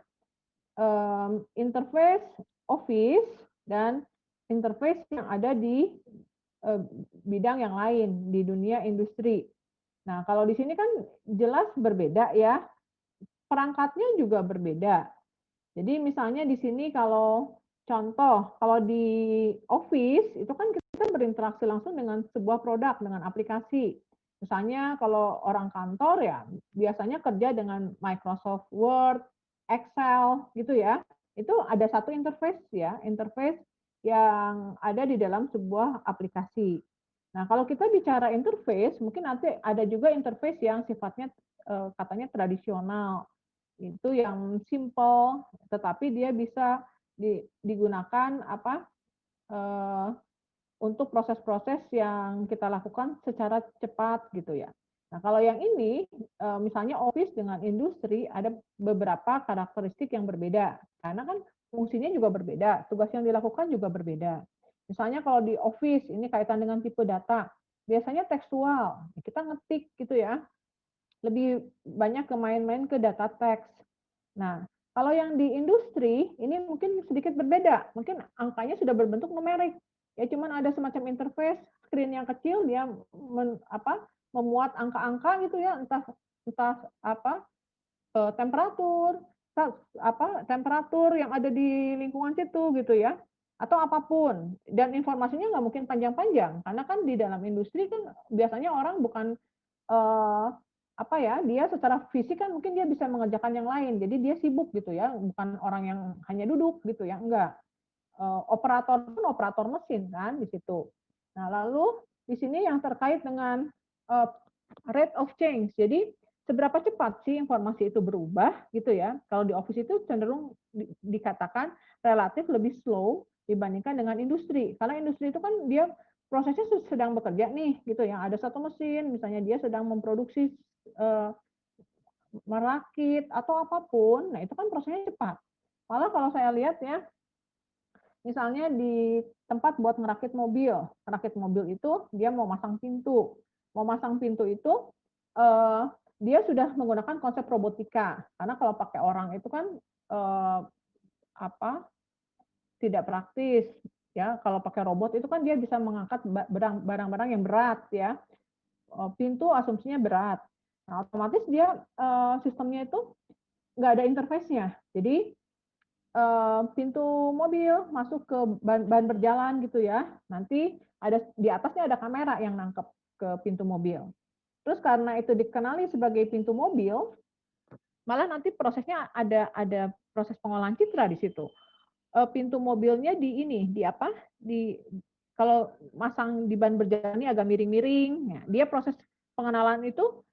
interface Office dan interface yang ada di eh, bidang yang lain di dunia industri. Nah, kalau di sini kan jelas berbeda ya, perangkatnya juga berbeda. Jadi misalnya di sini kalau contoh, kalau di Office itu kan kita berinteraksi langsung dengan sebuah produk, dengan aplikasi. Misalnya kalau orang kantor ya biasanya kerja dengan Microsoft Word, Excel gitu ya. Itu ada satu interface ya, interface yang ada di dalam sebuah aplikasi. Nah, kalau kita bicara interface, mungkin nanti ada juga interface yang sifatnya katanya tradisional itu yang simple tetapi dia bisa digunakan apa untuk proses-proses yang kita lakukan secara cepat gitu ya. Nah, kalau yang ini misalnya Office dengan industri ada beberapa karakteristik yang berbeda karena kan fungsinya juga berbeda, tugas yang dilakukan juga berbeda. Misalnya kalau di Office ini kaitan dengan tipe data, biasanya tekstual, kita ngetik gitu ya, lebih banyak ke main-main ke data teks. Nah, kalau yang di industri ini mungkin sedikit berbeda. Mungkin angkanya sudah berbentuk numerik. Ya cuman ada semacam interface screen yang kecil dia memuat angka-angka gitu ya, entah entah apa temperatur, temperatur yang ada di lingkungan situ gitu ya, atau apapun. Dan informasinya nggak mungkin panjang-panjang karena kan di dalam industri kan biasanya orang bukan eh, apa ya, dia secara fisik kan mungkin dia bisa mengerjakan yang lain, jadi dia sibuk gitu ya, bukan orang yang hanya duduk gitu ya, enggak. Operator pun operator mesin kan di situ. Nah lalu di sini yang terkait dengan uh, rate of change, jadi seberapa cepat sih informasi itu berubah gitu ya. Kalau di office itu cenderung dikatakan relatif lebih slow dibandingkan dengan industri, karena industri itu kan dia prosesnya sedang bekerja nih gitu ya, ada satu mesin misalnya dia sedang memproduksi eh, merakit atau apapun, nah itu kan prosesnya cepat. Malah kalau saya lihat ya, misalnya di tempat buat ngerakit mobil itu dia mau masang pintu itu eh, dia sudah menggunakan konsep robotika, karena kalau pakai orang itu kan eh, apa tidak praktis ya. Kalau pakai robot itu kan dia bisa mengangkat barang-barang yang berat ya. Pintu asumsinya berat. Nah, otomatis dia sistemnya itu nggak ada interface-nya. Jadi pintu mobil masuk ke ban berjalan gitu ya. Nanti ada di atasnya ada kamera yang nangkep ke pintu mobil. Terus karena itu dikenali sebagai pintu mobil, malah nanti prosesnya ada proses pengolahan citra di situ. Pintu mobilnya di apa? Kalau masang di ban berjalan ini agak miring-miring. Ya, dia proses pengenalan itu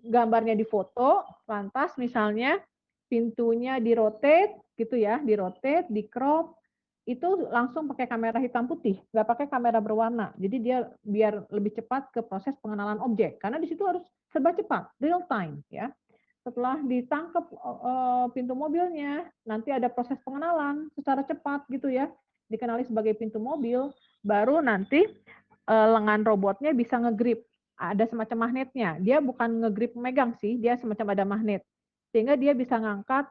gambarnya difoto, lantas misalnya pintunya di-rotate gitu ya, di-rotate, di-crop, itu langsung pakai kamera hitam putih, nggak pakai kamera berwarna. Jadi dia biar lebih cepat ke proses pengenalan objek, karena di situ harus serba cepat, real time ya. Setelah ditangkap pintu mobilnya, nanti ada proses pengenalan secara cepat gitu ya, dikenali sebagai pintu mobil, baru nanti lengan robotnya bisa ngegrip. ada semacam magnetnya. Dia bukan ngegrip megang sih, dia semacam ada magnet. Sehingga dia bisa ngangkat,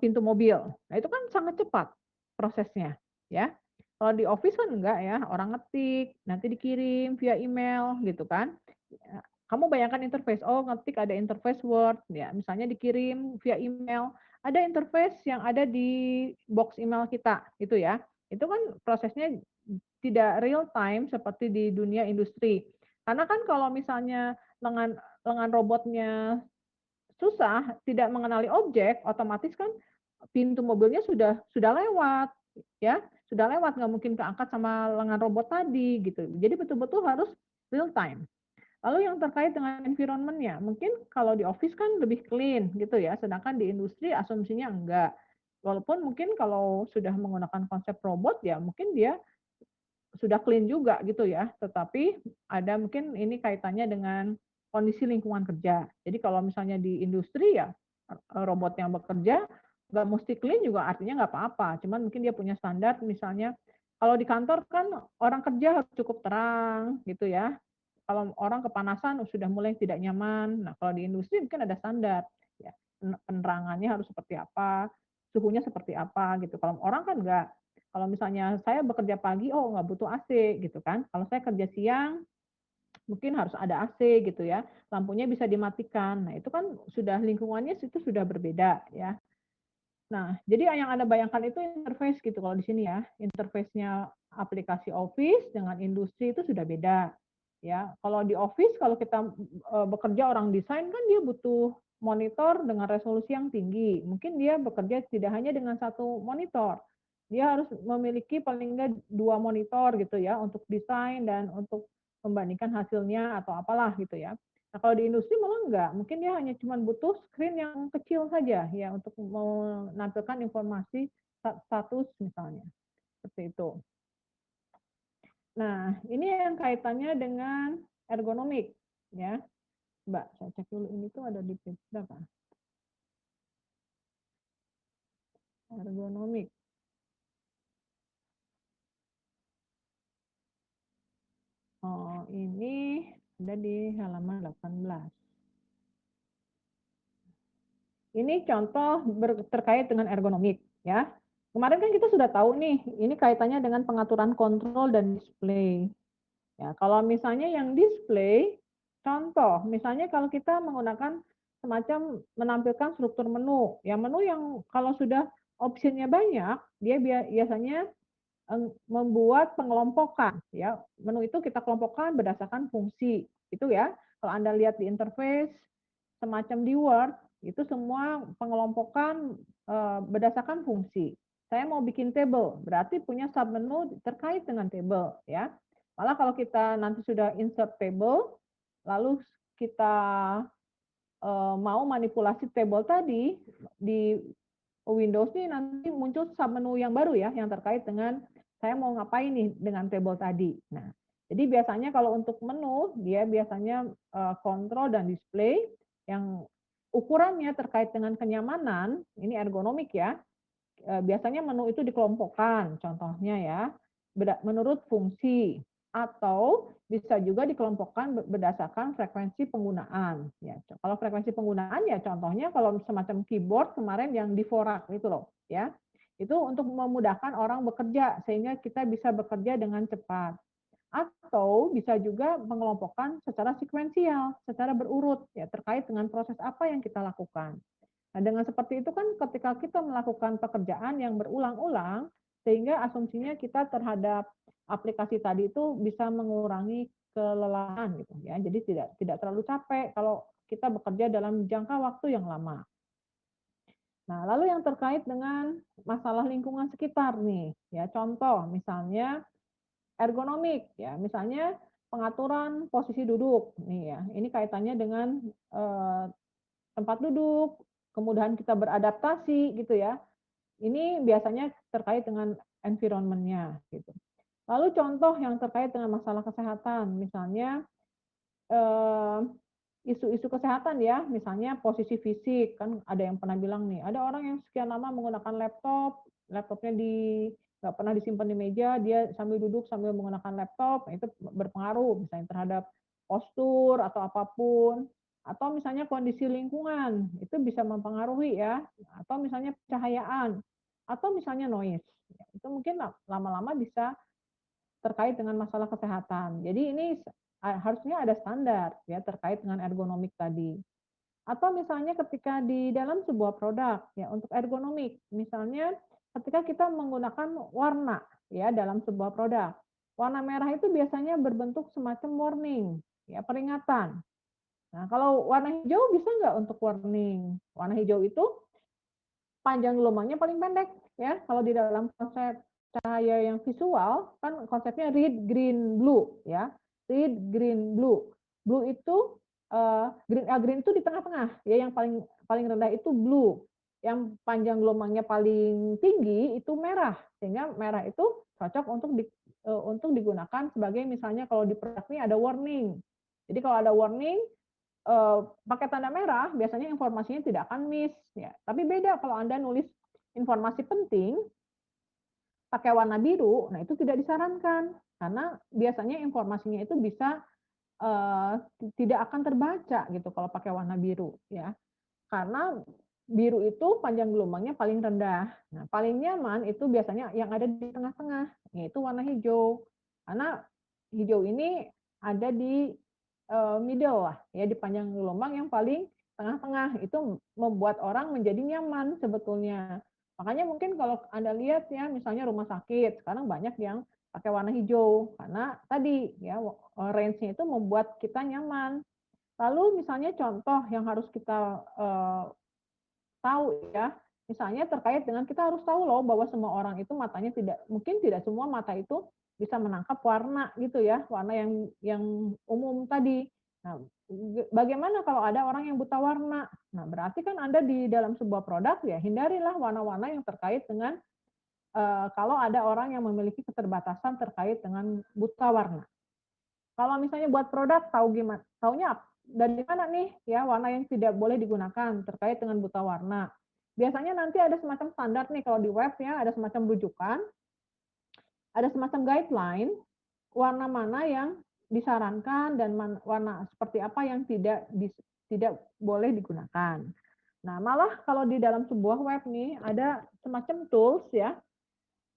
pintu mobil. Nah, itu kan sangat cepat prosesnya, ya. Kalau di office kan enggak ya, orang ngetik, nanti dikirim via email gitu kan. Kamu bayangkan interface, oh ngetik ada interface Word, ya misalnya dikirim via email, ada interface yang ada di box email kita, gitu ya. Itu kan prosesnya tidak real time seperti di dunia industri. Karena kan kalau misalnya lengan lengan robotnya susah, tidak mengenali objek, otomatis kan pintu mobilnya sudah lewat, ya, sudah lewat, nggak mungkin keangkat sama lengan robot tadi, gitu. Jadi betul-betul harus real time. Lalu yang terkait dengan environment-nya, mungkin kalau di office kan lebih clean gitu ya, sedangkan di industri asumsinya enggak. Walaupun mungkin kalau sudah menggunakan konsep robot ya mungkin dia sudah clean juga gitu ya, tetapi ada mungkin ini kaitannya dengan kondisi lingkungan kerja. Jadi kalau misalnya di industri ya, robot yang bekerja nggak mesti clean juga artinya nggak apa-apa, cuman mungkin dia punya standar misalnya kalau di kantor kan orang kerja harus cukup terang gitu ya, kalau orang kepanasan sudah mulai tidak nyaman. Nah, kalau di industri mungkin ada standar, ya, penerangannya harus seperti apa, suhunya seperti apa gitu. Kalau orang kan enggak. Kalau misalnya saya bekerja pagi, oh nggak butuh AC gitu kan. Kalau saya kerja siang, mungkin harus ada AC gitu ya. Lampunya bisa dimatikan. Nah, itu kan sudah lingkungannya itu sudah berbeda ya. Nah, jadi yang Anda bayangkan itu interface gitu kalau di sini ya. Interface-nya aplikasi Office dengan industri itu sudah beda. Ya, kalau di Office kalau kita bekerja orang desain kan dia butuh monitor dengan resolusi yang tinggi. Mungkin dia bekerja tidak hanya dengan satu monitor. Dia harus memiliki paling enggak 2 monitor gitu ya untuk desain dan untuk membandingkan hasilnya atau apalah gitu ya. Nah, kalau di industri malah enggak, mungkin dia hanya cuma butuh screen yang kecil saja ya untuk menampilkan informasi status misalnya, seperti itu. Nah, ini yang kaitannya dengan ergonomik ya. Mbak, saya cek dulu ini tuh ada di page berapa? Ergonomik. Oh, ini ada di halaman 18. Ini contoh terkait dengan ergonomik ya. Kemarin kan kita sudah tahu nih, ini kaitannya dengan pengaturan kontrol dan display. Ya, kalau misalnya yang display, contoh, misalnya kalau kita menggunakan semacam menampilkan struktur menu, ya menu yang kalau sudah optionnya banyak, dia biasanya membuat pengelompokan, ya menu itu kita kelompokkan berdasarkan fungsi, itu ya. Kalau Anda lihat di interface, semacam di Word, itu semua pengelompokan berdasarkan fungsi. Saya mau bikin table, berarti punya submenu terkait dengan table, ya. Malah kalau kita nanti sudah insert table, lalu kita mau manipulasi table tadi di Windows nih nanti muncul submenu yang baru ya, yang terkait dengan saya mau ngapain nih dengan table tadi. Nah, jadi biasanya kalau untuk menu dia biasanya kontrol dan display yang ukurannya terkait dengan kenyamanan, ini ergonomik ya. Biasanya menu itu dikelompokkan, contohnya ya, menurut fungsi atau bisa juga dikelompokkan berdasarkan frekuensi penggunaan. Ya, kalau frekuensi penggunaan ya contohnya kalau semacam keyboard kemarin yang diforak itu loh, ya. Itu untuk memudahkan orang bekerja sehingga kita bisa bekerja dengan cepat. Atau bisa juga mengelompokkan secara sekuensial, secara berurut ya terkait dengan proses apa yang kita lakukan. Nah, dengan seperti itu kan ketika kita melakukan pekerjaan yang berulang-ulang, sehingga asumsinya kita terhadap aplikasi tadi itu bisa mengurangi kelelahan gitu ya. Jadi tidak tidak terlalu capek kalau kita bekerja dalam jangka waktu yang lama. Nah, lalu yang terkait dengan masalah lingkungan sekitar nih, ya contoh misalnya ergonomik ya, misalnya pengaturan posisi duduk nih ya. Ini kaitannya dengan eh, tempat duduk, kemudahan kita beradaptasi gitu ya. Ini biasanya terkait dengan environment-nya gitu. Lalu contoh yang terkait dengan masalah kesehatan, misalnya eh, isu-isu kesehatan ya, misalnya posisi fisik kan ada yang pernah bilang nih, ada orang yang sekian lama menggunakan laptop, laptopnya nggak pernah disimpan di meja, dia sambil duduk sambil menggunakan laptop, itu berpengaruh misalnya terhadap postur atau apapun, atau misalnya kondisi lingkungan, itu bisa mempengaruhi ya, atau misalnya pencahayaan, atau misalnya noise. Ya, itu mungkin lama-lama bisa terkait dengan masalah kesehatan. Jadi ini harusnya ada standar ya terkait dengan ergonomik tadi. Atau misalnya ketika di dalam sebuah produk ya untuk ergonomik, misalnya ketika kita menggunakan warna ya dalam sebuah produk. Warna merah itu biasanya berbentuk semacam warning, ya peringatan. Nah, kalau warna hijau bisa nggak untuk warning? Warna hijau itu panjang gelombangnya paling pendek ya. Kalau di dalam konsep cahaya yang visual kan konsepnya red, green, blue ya. Red, green, blue. Blue itu green itu di tengah-tengah ya, yang paling paling rendah itu blue. Yang panjang gelombangnya paling tinggi itu merah. Sehingga merah itu cocok untuk digunakan sebagai misalnya kalau di produk ini ada warning. Jadi kalau ada warning pakai tanda merah biasanya informasinya tidak akan miss ya. Tapi beda kalau Anda nulis informasi penting pakai warna biru, nah itu tidak disarankan karena biasanya informasinya itu bisa tidak akan terbaca gitu kalau pakai warna biru ya. Karena biru itu panjang gelombangnya paling rendah. Nah, paling nyaman itu biasanya yang ada di tengah-tengah, yaitu warna hijau. Karena hijau ini ada di middle lah, ya di panjang gelombang yang paling tengah-tengah. Itu membuat orang menjadi nyaman sebetulnya. Makanya mungkin kalau Anda lihat ya, misalnya rumah sakit, sekarang banyak yang pakai warna hijau karena tadi ya range-nya itu membuat kita nyaman. Lalu misalnya contoh yang harus kita tahu ya, misalnya terkait dengan kita harus tahu loh bahwa semua orang itu matanya mungkin tidak semua mata itu bisa menangkap warna gitu ya, warna yang umum tadi. Nah, bagaimana kalau ada orang yang buta warna? Nah, berarti kan Anda di dalam sebuah produk ya hindarilah warna-warna yang terkait dengan kalau ada orang yang memiliki keterbatasan terkait dengan buta warna. Kalau misalnya buat produk tahu gimana? Taunya dari mana nih ya warna yang tidak boleh digunakan terkait dengan buta warna. Biasanya nanti ada semacam standar nih kalau di web ya, ada semacam rujukan, ada semacam guideline warna mana yang disarankan dan warna seperti apa yang tidak boleh digunakan. Nah, malah kalau di dalam sebuah web nih ada semacam tools ya.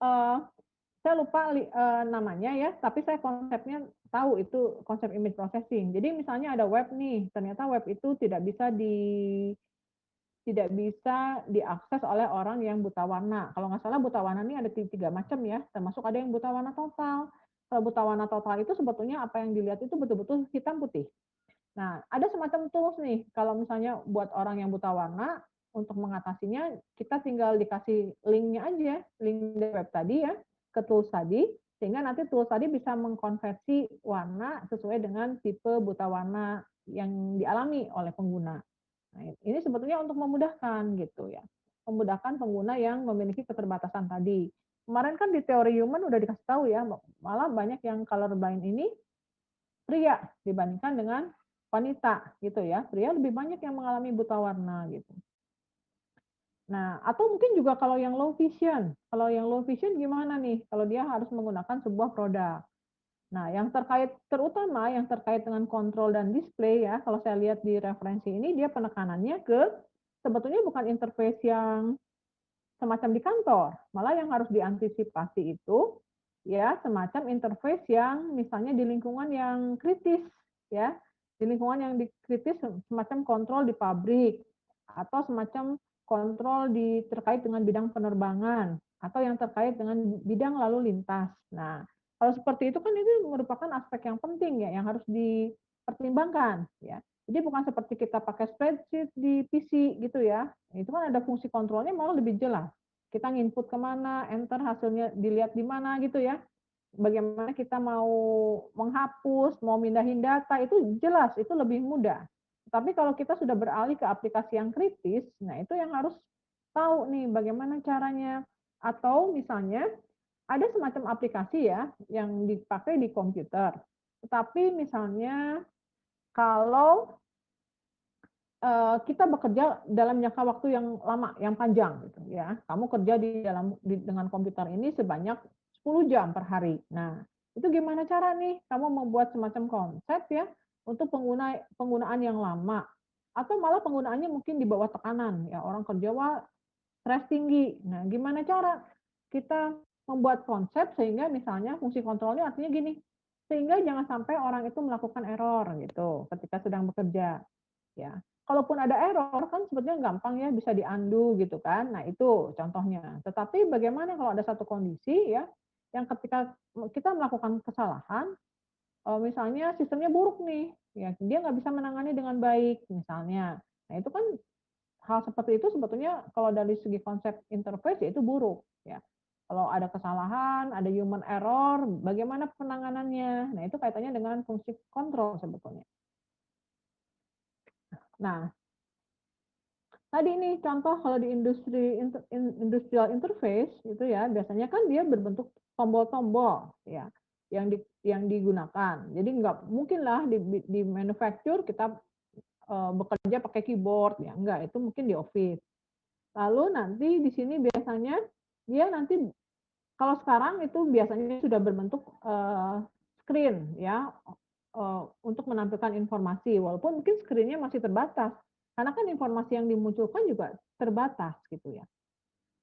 eh, saya lupa namanya ya, tapi saya konsepnya tahu itu konsep image processing. Jadi misalnya ada web nih, ternyata web itu tidak bisa diakses oleh orang yang buta warna. Kalau nggak salah buta warna ini ada tiga macam ya, termasuk ada yang buta warna total. Kalau buta warna total itu sebetulnya apa yang dilihat itu betul-betul hitam putih. Nah, ada semacam tools nih, kalau misalnya buat orang yang buta warna, untuk mengatasinya kita tinggal dikasih linknya aja, link dari web tadi ya, ke tools tadi, sehingga nanti tools tadi bisa mengkonversi warna sesuai dengan tipe buta warna yang dialami oleh pengguna. Nah, ini sebetulnya untuk memudahkan gitu ya, memudahkan pengguna yang memiliki keterbatasan tadi. Kemarin kan di teori human udah dikasih tahu ya, malah banyak yang colorblind ini pria dibandingkan dengan wanita gitu ya. Pria lebih banyak yang mengalami buta warna gitu. Nah, atau mungkin juga kalau yang low vision. Kalau yang low vision gimana nih? Kalau dia harus menggunakan sebuah produk. Nah, yang terutama yang terkait dengan kontrol dan display ya, kalau saya lihat di referensi ini dia penekanannya ke sebetulnya bukan interface yang semacam di kantor, malah yang harus diantisipasi itu ya semacam interface yang misalnya di lingkungan yang kritis ya, di lingkungan yang kritis semacam kontrol di pabrik atau semacam kontrol terkait dengan bidang penerbangan atau yang terkait dengan bidang lalu lintas. Nah, kalau seperti itu kan itu merupakan aspek yang penting ya yang harus dipertimbangkan ya. Jadi bukan seperti kita pakai spreadsheet di PC gitu ya. Itu kan ada fungsi kontrolnya malah lebih jelas. Kita nginput kemana, enter hasilnya dilihat di mana gitu ya. Bagaimana kita mau menghapus, mau mindahin data, itu jelas, itu lebih mudah. Tapi kalau kita sudah beralih ke aplikasi yang kritis, nah itu yang harus tahu nih bagaimana caranya. Atau misalnya ada semacam aplikasi ya yang dipakai di komputer. Tetapi misalnya kalau kita bekerja dalam jangka waktu yang lama, yang panjang gitu ya. Kamu kerja dengan komputer ini sebanyak 10 jam per hari. Nah, itu gimana cara nih kamu membuat semacam konsep ya untuk penggunaan yang lama, atau malah penggunaannya mungkin di bawah tekanan, ya orang kerja stres tinggi. Nah, gimana cara kita membuat konsep sehingga misalnya fungsi kontrolnya artinya gini, sehingga jangan sampai orang itu melakukan error gitu ketika sedang bekerja, ya. Kalaupun ada error kan sebetulnya gampang ya bisa di-undo gitu kan. Nah, itu contohnya. Tetapi bagaimana kalau ada satu kondisi ya yang ketika kita melakukan kesalahan, misalnya sistemnya buruk nih, ya dia nggak bisa menangani dengan baik misalnya. Nah, itu kan hal seperti itu sebetulnya kalau dari segi konsep interface ya itu buruk ya. Kalau ada kesalahan, ada human error, bagaimana penanganannya? Nah, itu kaitannya dengan fungsi kontrol sebetulnya. Nah, tadi nih contoh kalau di industrial interface itu ya biasanya kan dia berbentuk tombol-tombol ya yang digunakan. Jadi nggak mungkin lah di manufacture kita bekerja pakai keyboard ya enggak, itu mungkin di office. Lalu nanti di sini biasanya dia nanti kalau sekarang itu biasanya sudah berbentuk screen ya untuk menampilkan informasi walaupun mungkin screen-nya masih terbatas karena kan informasi yang dimunculkan juga terbatas gitu ya.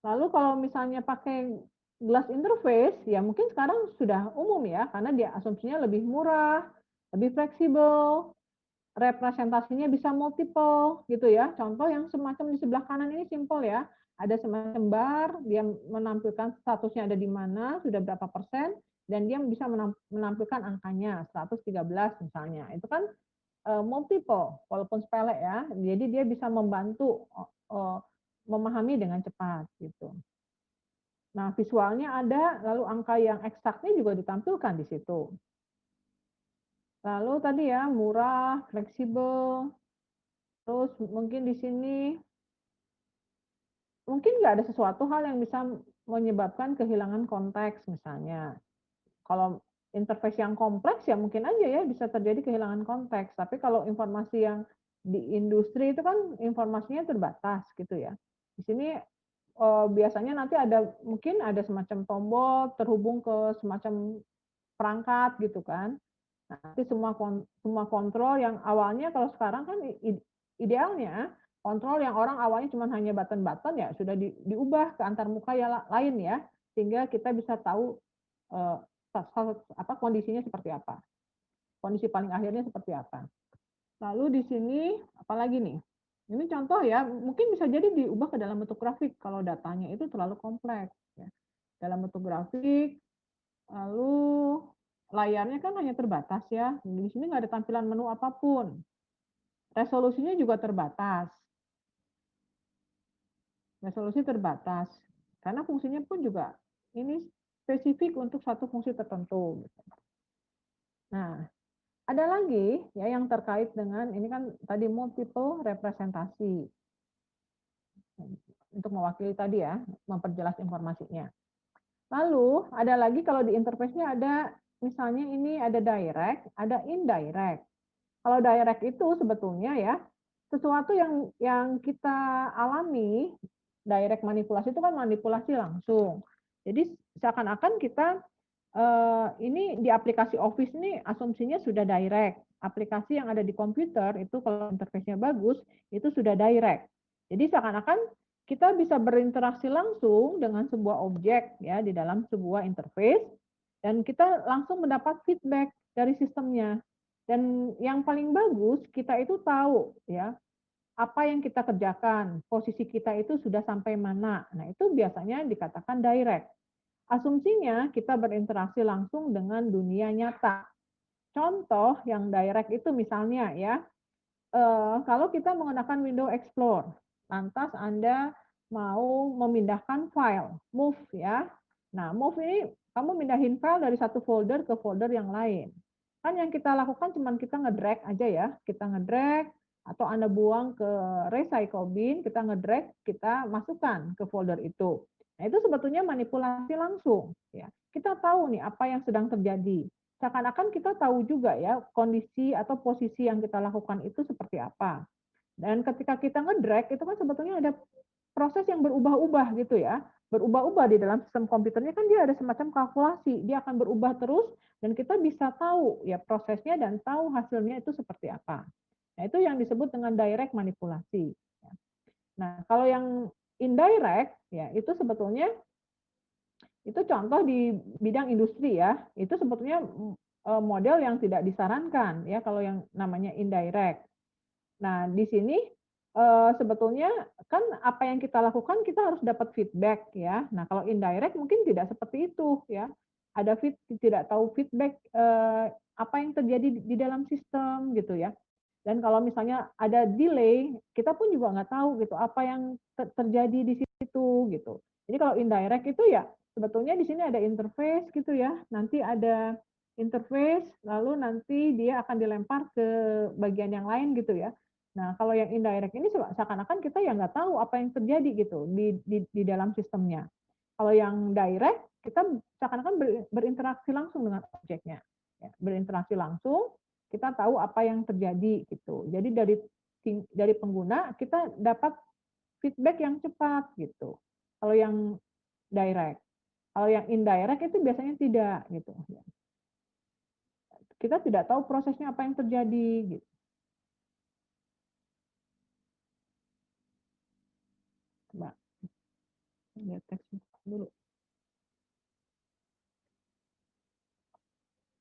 Lalu kalau misalnya pakai glass interface ya mungkin sekarang sudah umum ya karena dia asumsinya lebih murah, lebih fleksibel, representasinya bisa multiple gitu ya. Contoh yang semacam di sebelah kanan ini simple ya. Ada semacam bar, dia menampilkan statusnya ada di mana, sudah berapa persen, dan dia bisa menampilkan angkanya 113 misalnya. Itu kan multiple, walaupun sepele ya. Jadi dia bisa membantu memahami dengan cepat gitu. Nah, visualnya ada, lalu angka yang eksaknya juga ditampilkan di situ. Lalu tadi ya, murah, fleksibel, terus mungkin di sini mungkin nggak ada sesuatu hal yang bisa menyebabkan kehilangan konteks misalnya. Kalau interface yang kompleks ya mungkin aja ya bisa terjadi kehilangan konteks. Tapi kalau informasi yang di industri itu kan informasinya terbatas gitu ya. Di sini biasanya nanti ada mungkin ada semacam tombol terhubung ke semacam perangkat gitu kan. Nah, nanti semua kontrol yang awalnya kalau sekarang kan idealnya kontrol yang orang awalnya cuma hanya button-button ya sudah diubah ke antar muka ya lain ya sehingga kita bisa tahu eh, apa kondisinya seperti apa. Kondisi paling akhirnya seperti apa. Lalu di sini apalagi nih? Ini contoh ya, mungkin bisa jadi diubah ke dalam bentuk grafik kalau datanya itu terlalu kompleks ya. Dalam bentuk grafik, lalu layarnya kan hanya terbatas ya. Di sini nggak ada tampilan menu apapun. Resolusinya juga terbatas. Resolusi terbatas. Karena fungsinya pun juga ini spesifik untuk satu fungsi tertentu. Nah, ada lagi ya yang terkait dengan ini kan tadi multiple representasi untuk mewakili tadi ya, memperjelas informasinya. Lalu ada lagi kalau di interface-nya ada misalnya ini ada direct, ada indirect. Kalau direct itu sebetulnya ya sesuatu yang kita alami direct manipulasi itu kan manipulasi langsung. Jadi seakan-akan kita ini di aplikasi Office ini asumsinya sudah direct. Aplikasi yang ada di komputer itu kalau interface-nya bagus itu sudah direct. Jadi seakan-akan kita bisa berinteraksi langsung dengan sebuah objek ya di dalam sebuah interface dan kita langsung mendapat feedback dari sistemnya. Dan yang paling bagus kita itu tahu ya apa yang kita kerjakan, posisi kita itu sudah sampai mana. Nah, itu biasanya dikatakan direct. Asumsinya kita berinteraksi langsung dengan dunia nyata. Contoh yang direct itu misalnya ya, kalau kita menggunakan Windows Explorer, lantas Anda mau memindahkan file, move ya. Nah, move ini kamu mindahin file dari satu folder ke folder yang lain. Kan yang kita lakukan cuma kita ngedrag aja ya, kita ngedrag atau Anda buang ke recycle bin, kita ngedrag, kita masukkan ke folder itu. Nah, itu sebetulnya manipulasi langsung ya. Kita tahu nih apa yang sedang terjadi. Seakan-akan kita tahu juga ya kondisi atau posisi yang kita lakukan itu seperti apa. Dan ketika kita ngedrag itu kan sebetulnya ada proses yang berubah-ubah gitu ya. Berubah-ubah di dalam sistem komputernya kan dia ada semacam kalkulasi, dia akan berubah terus dan kita bisa tahu ya prosesnya dan tahu hasilnya itu seperti apa. Nah, itu yang disebut dengan direct manipulasi. Nah, kalau yang indirect ya itu sebetulnya itu contoh di bidang industri ya. Itu sebetulnya model yang tidak disarankan ya kalau yang namanya indirect. Nah, di sini sebetulnya kan apa yang kita lakukan kita harus dapat feedback ya. Nah, kalau indirect mungkin tidak seperti itu ya. Ada tidak tahu feedback apa yang terjadi di dalam sistem gitu ya. Dan kalau misalnya ada delay, kita pun juga nggak tahu gitu apa yang terjadi di situ gitu. Jadi kalau indirect itu ya sebetulnya di sini ada interface gitu ya. Nanti ada interface, lalu nanti dia akan dilempar ke bagian yang lain gitu ya. Nah, kalau yang indirect ini seakan-akan kita ya nggak tahu apa yang terjadi gitu di dalam sistemnya. Kalau yang direct, kita seakan-akan berinteraksi langsung dengan objeknya. Ya, berinteraksi langsung, kita tahu apa yang terjadi gitu. Jadi dari pengguna kita dapat feedback yang cepat gitu. Kalau yang direct, kalau yang indirect itu biasanya tidak gitu. Kita tidak tahu prosesnya apa yang terjadi gitu. Coba lihat teks dulu.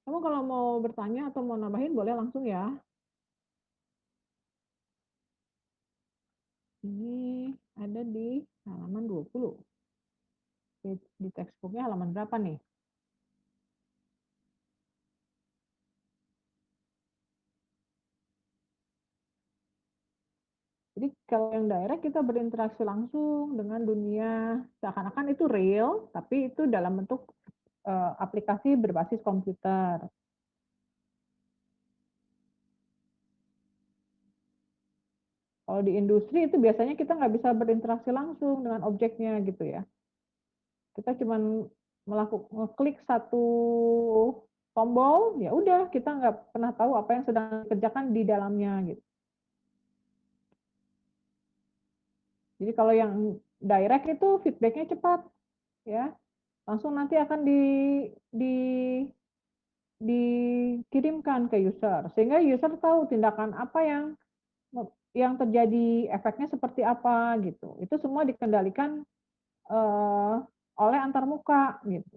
Kamu kalau mau bertanya atau mau nambahin boleh langsung ya. Ini ada di halaman 20. Di textbooknya halaman berapa nih? Jadi kalau yang direct kita berinteraksi langsung dengan dunia seakan-akan itu real, tapi itu dalam bentuk aplikasi berbasis komputer. Kalau di industri itu biasanya kita nggak bisa berinteraksi langsung dengan objeknya gitu ya. Kita cuma melakukan ngeklik satu tombol, ya udah kita nggak pernah tahu apa yang sedang dikerjakan di dalamnya gitu. Jadi kalau yang direct itu feedbacknya cepat, ya langsung nanti akan di dikirimkan ke user sehingga user tahu tindakan apa yang terjadi, efeknya seperti apa gitu. Itu semua dikendalikan oleh antarmuka gitu.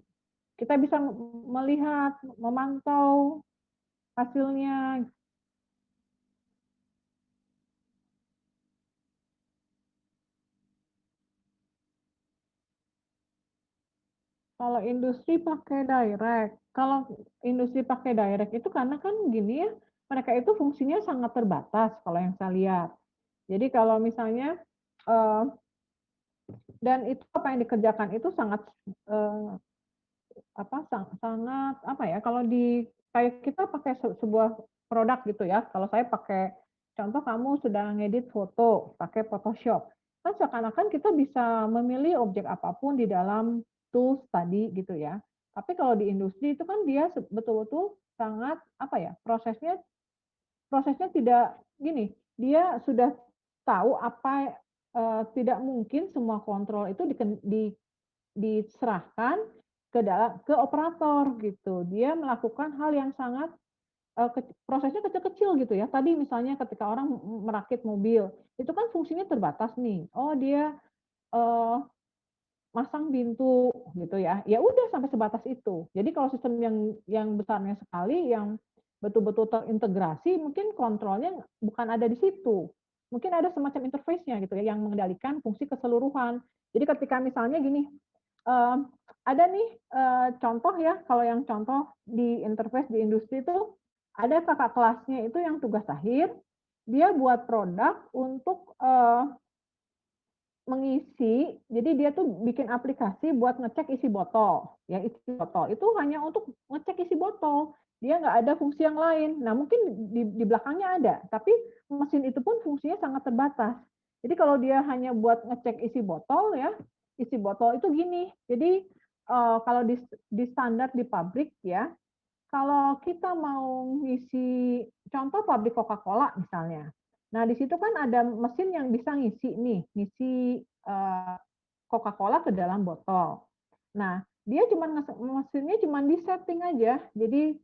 Kita bisa melihat, memantau hasilnya. Kalau industri pakai direct, kalau industri pakai direct itu karena kan gini ya, mereka itu fungsinya sangat terbatas kalau yang saya lihat. Jadi kalau misalnya eh, dan itu apa yang dikerjakan itu sangat eh, sangat apa ya, kalau di kayak kita pakai sebuah produk gitu ya, kalau saya pakai contoh kamu sudah ngedit foto pakai Photoshop, kan seakan-akan kita bisa memilih objek apapun di dalam tools tadi gitu ya. Tapi kalau di industri itu kan dia betul-betul sangat apa ya, prosesnya prosesnya tidak gini, dia sudah tahu apa tidak mungkin semua kontrol itu diserahkan ke operator gitu. Dia melakukan hal yang sangat prosesnya kecil-kecil gitu ya. Tadi misalnya ketika orang merakit mobil, itu kan fungsinya terbatas nih. Oh, dia eh, masang pintu gitu ya. Ya udah sampai sebatas itu. Jadi kalau sistem yang besarnya sekali yang betul-betul terintegrasi, mungkin kontrolnya bukan ada di situ. Mungkin ada semacam interface-nya gitu ya yang mengendalikan fungsi keseluruhan. Jadi ketika misalnya gini, ada nih contoh ya, kalau yang contoh di interface di industri itu ada kakak kelasnya itu yang tugas akhir, dia buat produk untuk mengisi, jadi dia tuh bikin aplikasi buat ngecek isi botol, ya isi botol itu hanya untuk ngecek isi botol, dia nggak ada fungsi yang lain. Nah mungkin di belakangnya ada, tapi mesin itu pun fungsinya sangat terbatas. Jadi kalau dia hanya buat ngecek isi botol ya, isi botol itu gini. Jadi kalau di standar di pabrik ya, kalau kita mau ngisi, contoh pabrik Coca-Cola misalnya. Nah, di situ kan ada mesin yang bisa ngisi nih, ngisi Coca-Cola ke dalam botol. Nah, dia mesinnya cuma di setting aja. Jadi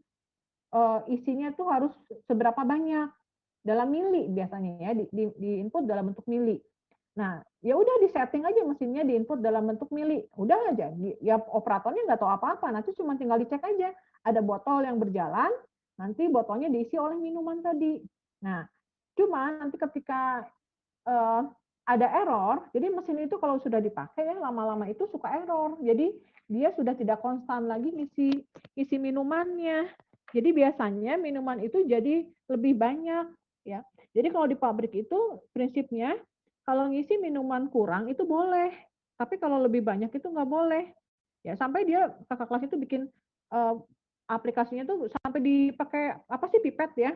isinya tuh harus seberapa banyak dalam mili biasanya ya, di input dalam bentuk mili. Nah, ya udah di setting aja mesinnya di input dalam bentuk mili. Udah aja, ya operatornya nggak tahu apa-apa, nanti cuma tinggal dicek aja. Ada botol yang berjalan, nanti botolnya diisi oleh minuman tadi. Nah, cuma nanti ketika ada error, jadi mesin itu kalau sudah dipakai ya lama-lama itu suka error. Jadi dia sudah tidak konstan lagi isi minumannya. Jadi biasanya minuman itu jadi lebih banyak ya. Jadi kalau di pabrik itu prinsipnya kalau ngisi minuman kurang itu boleh, tapi kalau lebih banyak itu nggak boleh. Ya sampai dia kakak kelas itu bikin aplikasinya tuh sampai dipakai apa sih pipet ya.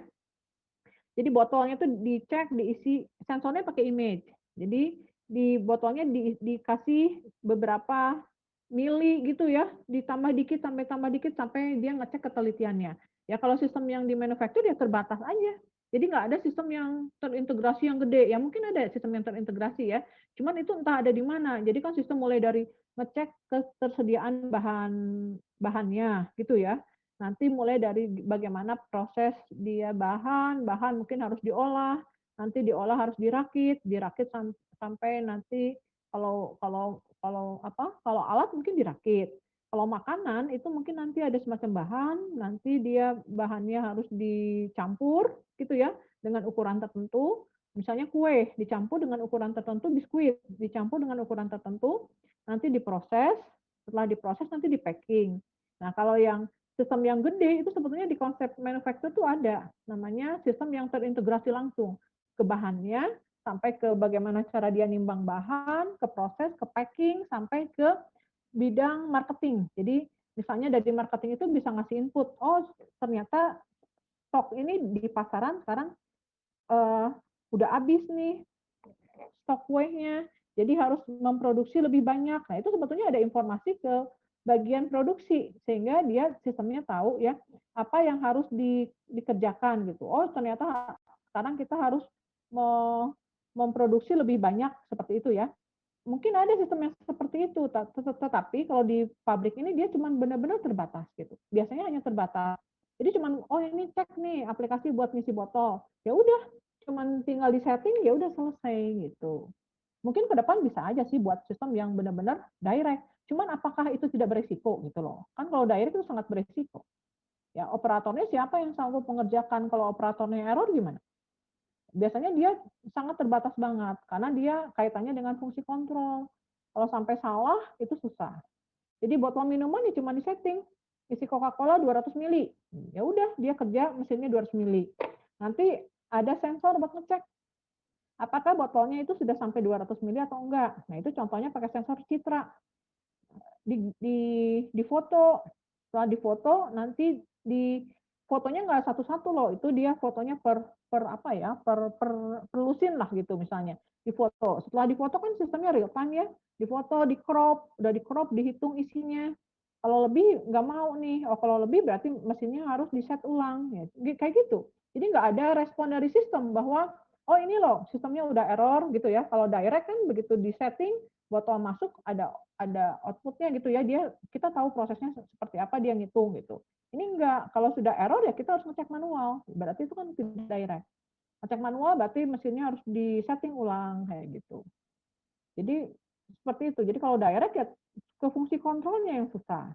Jadi botolnya tuh dicek, diisi sensornya pakai image. Jadi di botolnya dikasih beberapa mili gitu ya, ditambah dikit sampai tambah dikit sampai dia ngecek ketelitiannya. Ya kalau sistem yang di manufacture ya terbatas aja. Jadi nggak ada sistem yang terintegrasi yang gede. Ya mungkin ada sistem yang terintegrasi ya. Cuman itu entah ada di mana. Jadi kan sistem mulai dari ngecek ketersediaan bahannya gitu ya. Nanti mulai dari bagaimana proses dia bahan mungkin harus diolah, nanti diolah harus dirakit sampai nanti kalau alat mungkin dirakit. Kalau makanan itu mungkin nanti ada semacam bahan, nanti dia bahannya harus dicampur gitu ya dengan ukuran tertentu. Misalnya kue dicampur dengan ukuran tertentu, biskuit dicampur dengan ukuran tertentu, nanti diproses, setelah diproses nanti di packing. Nah, kalau yang sistem yang gede itu sebetulnya di konsep manufacture itu ada namanya sistem yang terintegrasi langsung ke bahannya sampai ke bagaimana cara dia nimbang bahan, ke proses, ke packing, sampai ke bidang marketing. Jadi misalnya dari marketing itu bisa ngasih input, oh ternyata stok ini di pasaran sekarang uh, udah habis nih stok kuenya, jadi harus memproduksi lebih banyak. Nah itu sebetulnya ada informasi ke bagian produksi sehingga dia sistemnya tahu ya apa yang harus dikerjakan gitu. Oh ternyata sekarang kita harus memproduksi lebih banyak seperti itu ya. Mungkin ada sistem yang seperti itu, tetapi kalau di pabrik ini dia cuma benar-benar terbatas gitu. Biasanya hanya terbatas. Jadi cuma oh ini cek nih aplikasi buat ngisi botol. Ya udah, cuma tinggal di setting ya udah selesai gitu. Mungkin ke depan bisa aja sih buat sistem yang benar-benar direct. Cuman apakah itu tidak beresiko gitu loh. Kan kalau direct itu sangat beresiko. Ya operatornya siapa yang sanggup mengerjakan, kalau operatornya error gimana? Biasanya dia sangat terbatas banget karena dia kaitannya dengan fungsi kontrol. Kalau sampai salah itu susah. Jadi botol minuman ya cuma di setting. Isi Coca-Cola 200 mili. Ya udah dia kerja mesinnya 200 mili. Nanti ada sensor buat ngecek apakah botolnya itu sudah sampai 200 mili atau enggak. Nah, itu contohnya pakai sensor citra. Di foto. Setelah difoto nanti di fotonya nggak satu-satu loh, itu dia fotonya per apa ya, per lusin lah gitu misalnya. Di foto. Setelah difoto kan sistemnya real time ya. Difoto, di crop, udah di crop, dihitung isinya. Kalau lebih nggak mau nih, oh kalau lebih berarti mesinnya harus di set ulang, ya. Kayak gitu. Jadi nggak ada respon dari sistem bahwa oh ini loh sistemnya udah error gitu ya. Kalau direct kan begitu di setting botol masuk ada outputnya gitu ya, dia kita tahu prosesnya seperti apa dia ngitung gitu. Ini enggak, kalau sudah error ya kita harus ngecek manual, berarti itu kan tidak direct. Ngecek manual berarti mesinnya harus di setting ulang kayak gitu. Jadi seperti itu. Jadi kalau direct ya ke fungsi kontrolnya yang susah,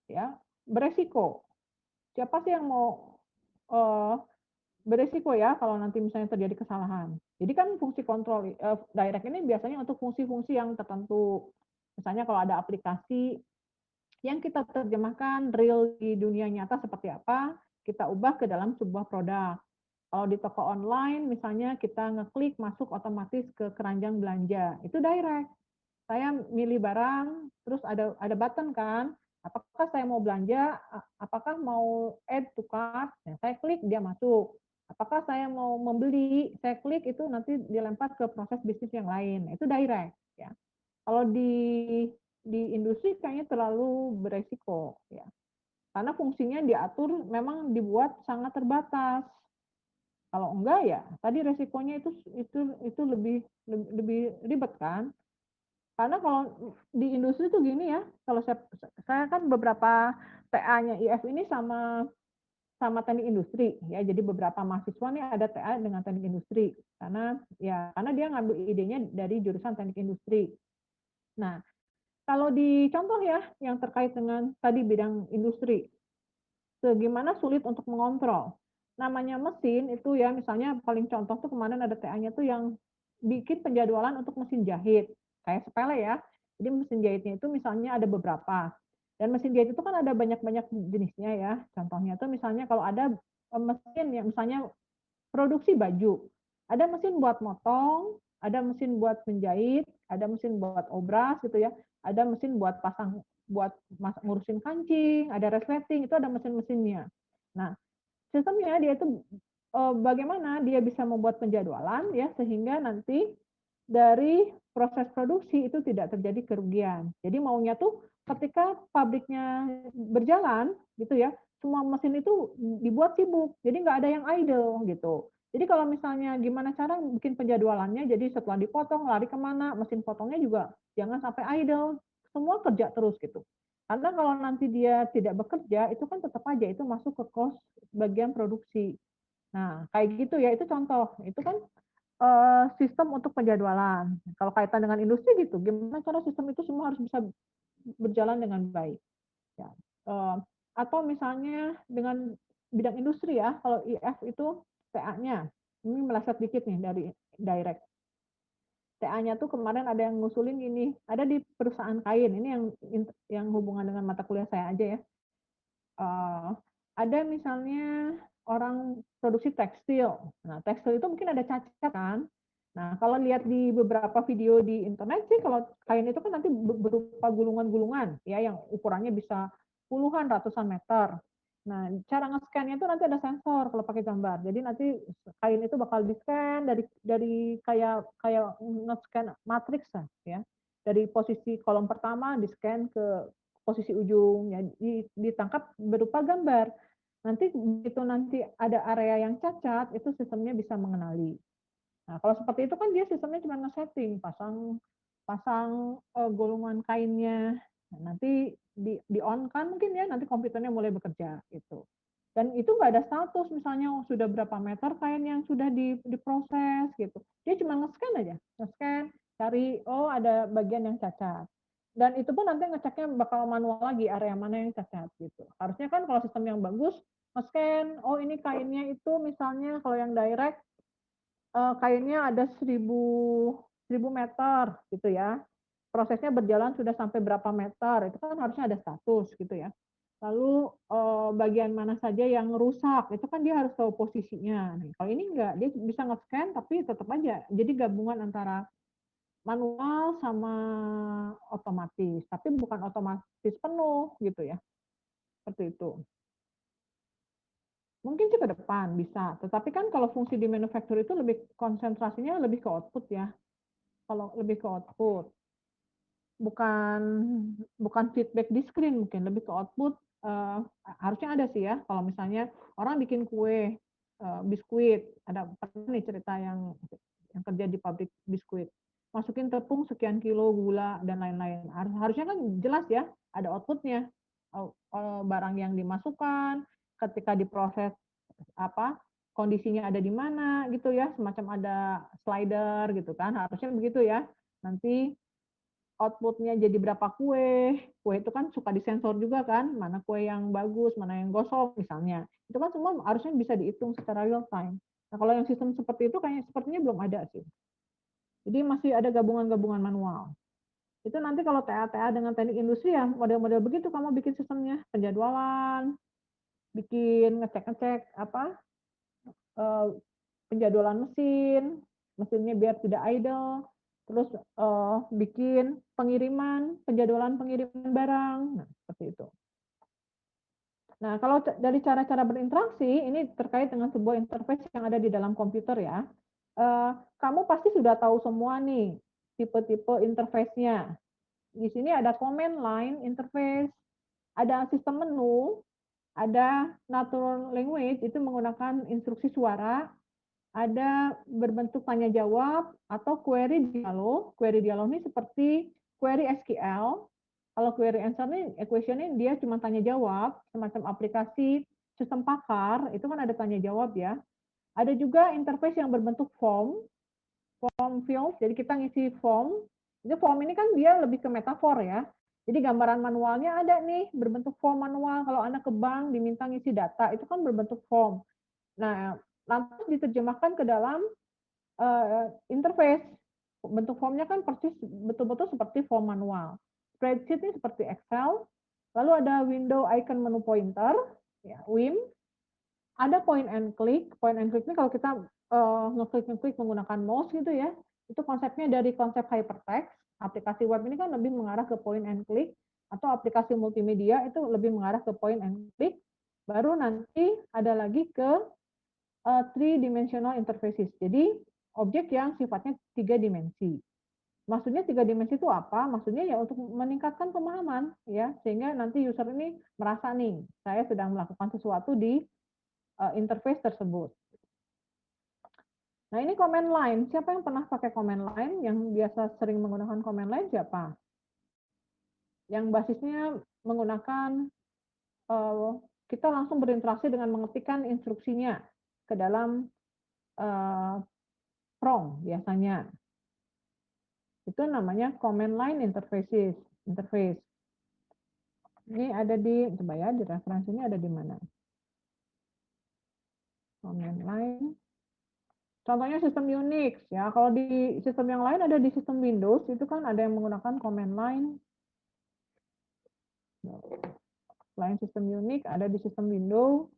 ya beresiko. Siapa sih yang mau beresiko ya kalau nanti misalnya terjadi kesalahan. Jadi kan fungsi kontrol direct ini biasanya untuk fungsi-fungsi yang tertentu. Misalnya kalau ada aplikasi yang kita terjemahkan real di dunia nyata seperti apa, kita ubah ke dalam sebuah produk. Kalau di toko online, misalnya kita ngeklik masuk otomatis ke keranjang belanja, itu direct. Saya milih barang, terus ada button kan, apakah saya mau belanja, apakah mau add to cart, ya, saya klik dia masuk. Apakah saya mau membeli, saya klik itu nanti dilempar ke proses bisnis yang lain, itu direct. Ya. Kalau di industri kayaknya terlalu beresiko ya. Karena fungsinya diatur memang dibuat sangat terbatas. Kalau enggak ya tadi resikonya itu lebih ribet kan. Karena kalau di industri tuh gini ya, kalau saya kan beberapa TA-nya IF ini sama sama teknik industri ya, jadi beberapa mahasiswa nih ada TA dengan teknik industri, karena dia ngambil idenya dari jurusan teknik industri. Nah, kalau di contoh ya, yang terkait dengan tadi bidang industri, segimana sulit untuk mengontrol. Namanya mesin itu ya, misalnya paling contoh tuh kemarin ada TA-nya tuh yang bikin penjadwalan untuk mesin jahit, kayak sepele ya. Jadi mesin jahitnya itu misalnya ada beberapa, dan mesin jahit itu kan ada banyak-banyak jenisnya ya. Contohnya tuh misalnya kalau ada, mesin yang misalnya produksi baju, ada mesin buat motong, ada mesin buat menjahit, ada mesin buat obras gitu ya, ada mesin buat ngurusin kancing, ada resleting, itu ada mesin-mesinnya. Nah, sistemnya dia itu, bagaimana dia bisa membuat penjadwalan ya, sehingga nanti dari proses produksi itu tidak terjadi kerugian. Jadi maunya tuh ketika pabriknya berjalan gitu ya, semua mesin itu dibuat sibuk, jadi nggak ada yang idle gitu. Jadi kalau misalnya gimana cara bikin penjadwalannya, jadi setelah dipotong lari kemana, mesin potongnya juga jangan sampai idle, semua kerja terus gitu. Karena kalau nanti dia tidak bekerja, itu kan tetap aja itu masuk ke cost bagian produksi. Nah, kayak gitu ya, itu contoh. Itu kan, sistem untuk penjadwalan. Kalau kaitan dengan industri gitu, gimana cara sistem itu semua harus bisa berjalan dengan baik, ya. Eee, atau misalnya dengan bidang industri ya, kalau IF itu TA-nya, ini meleset dikit nih dari direct. TA-nya tuh kemarin ada yang ngusulin gini, ada di perusahaan kain, ini yang hubungan dengan mata kuliah saya aja ya. Eee, ada misalnya orang produksi tekstil. Nah, tekstil itu mungkin ada cacat kan. Nah, kalau lihat di beberapa video di internet sih kalau kain itu kan nanti berupa gulungan-gulungan ya yang ukurannya bisa puluhan, ratusan meter. Nah, cara nge-scan-nya itu nanti ada sensor kalau pakai gambar. Jadi nanti kain itu bakal di-scan dari kayak kayak nge-scan matriks lah ya. Dari posisi kolom pertama di-scan ke posisi ujung, ya ditangkap berupa gambar. Nanti begitu nanti ada area yang cacat, itu sistemnya bisa mengenali. Nah, kalau seperti itu kan dia sistemnya cuma nge-setting, pasang pasang, gulungan kainnya. Nah, nanti di-on kan mungkin ya, nanti komputernya mulai bekerja, gitu. Dan itu nggak ada status misalnya sudah berapa meter kain yang sudah diproses gitu. Dia cuma nge-scan aja, nge-scan, cari, oh ada bagian yang cacat. Dan itu pun nanti ngeceknya bakal manual lagi area mana yang cacat gitu. Harusnya kan kalau sistem yang bagus, nge-scan, oh ini kainnya itu misalnya kalau yang direct, kainnya ada 1000 meter gitu ya. Prosesnya berjalan sudah sampai berapa meter, itu kan harusnya ada status gitu ya. Lalu, bagian mana saja yang rusak, itu kan dia harus tahu posisinya. Nah, kalau ini enggak, dia bisa nge-scan tapi tetap aja jadi gabungan antara manual sama otomatis, tapi bukan otomatis penuh gitu ya, seperti itu. Mungkin sih ke depan bisa, tetapi kan kalau fungsi di manufacture itu lebih konsentrasinya lebih ke output ya, kalau lebih ke output. Bukan bukan feedback di screen mungkin, lebih ke output, harusnya ada sih ya, kalau misalnya orang bikin kue, biskuit, ada pernah nih cerita yang kerja di pabrik biskuit, masukin tepung sekian kilo gula dan lain-lain. Harusnya kan jelas ya, ada output-nya, barang yang dimasukkan, ketika diproses apa, kondisinya ada di mana gitu ya, semacam ada slider gitu kan, harusnya begitu ya. Nanti output-nya jadi berapa kue, kue itu kan suka disensor juga kan, mana kue yang bagus, mana yang gosong misalnya. Itu kan semua harusnya bisa dihitung secara real time. Nah, kalau yang sistem seperti itu kayaknya sepertinya belum ada sih. Jadi masih ada gabungan-gabungan manual. Itu nanti kalau TA-TA dengan teknik industri ya model-model begitu kamu bikin sistemnya, penjadwalan, bikin ngecek-ngecek apa, eee, penjadwalan mesinnya biar tidak idle, terus, bikin penjadwalan pengiriman barang, nah seperti itu. Nah, kalau dari cara-cara berinteraksi, ini terkait dengan sebuah interface yang ada di dalam komputer ya. Kamu pasti sudah tahu semua nih, tipe-tipe interface-nya. Di sini ada command line interface, ada sistem menu, ada natural language, itu menggunakan instruksi suara, ada berbentuk tanya jawab atau query dialog. Query dialog ini seperti query SQL. Kalau query answer ini, equation ini dia cuma tanya jawab, semacam aplikasi sistem pakar, itu kan ada tanya jawab ya. Ada juga interface yang berbentuk form field, jadi kita ngisi form. Jadi form ini kan dia lebih ke metafor ya. Jadi gambaran manualnya ada nih, berbentuk form manual. Kalau Anda ke bank diminta ngisi data, itu kan berbentuk form. Nah, lantas diterjemahkan ke dalam interface. Bentuk formnya kan persis betul-betul seperti form manual. Spreadsheet ini seperti Excel. Lalu ada window icon menu pointer, ya, WIM. Ada point and click. Point and click ini kalau kita ngeklik menggunakan mouse gitu ya, itu konsepnya dari konsep hypertext. Aplikasi web ini kan lebih mengarah ke point and click, atau aplikasi multimedia itu lebih mengarah ke point and click. Baru nanti ada lagi ke three dimensional interfaces. Jadi objek yang sifatnya 3 dimensi. Maksudnya 3 dimensi itu apa? Maksudnya ya untuk meningkatkan pemahaman ya, sehingga nanti user ini merasa nih, saya sedang melakukan sesuatu di interface tersebut. Nah, ini command line. Siapa yang pernah pakai command line? Yang biasa sering menggunakan command line siapa? Yang basisnya menggunakan kita langsung berinteraksi dengan mengetikkan instruksinya ke dalam prompt biasanya. Itu namanya command line interface. Ini ada di, coba ya, di referensi ini ada di mana? Command line. Contohnya sistem Unix ya. Kalau di sistem yang lain ada di sistem Windows, itu kan ada yang menggunakan command line. Selain sistem Unix ada di sistem Windows.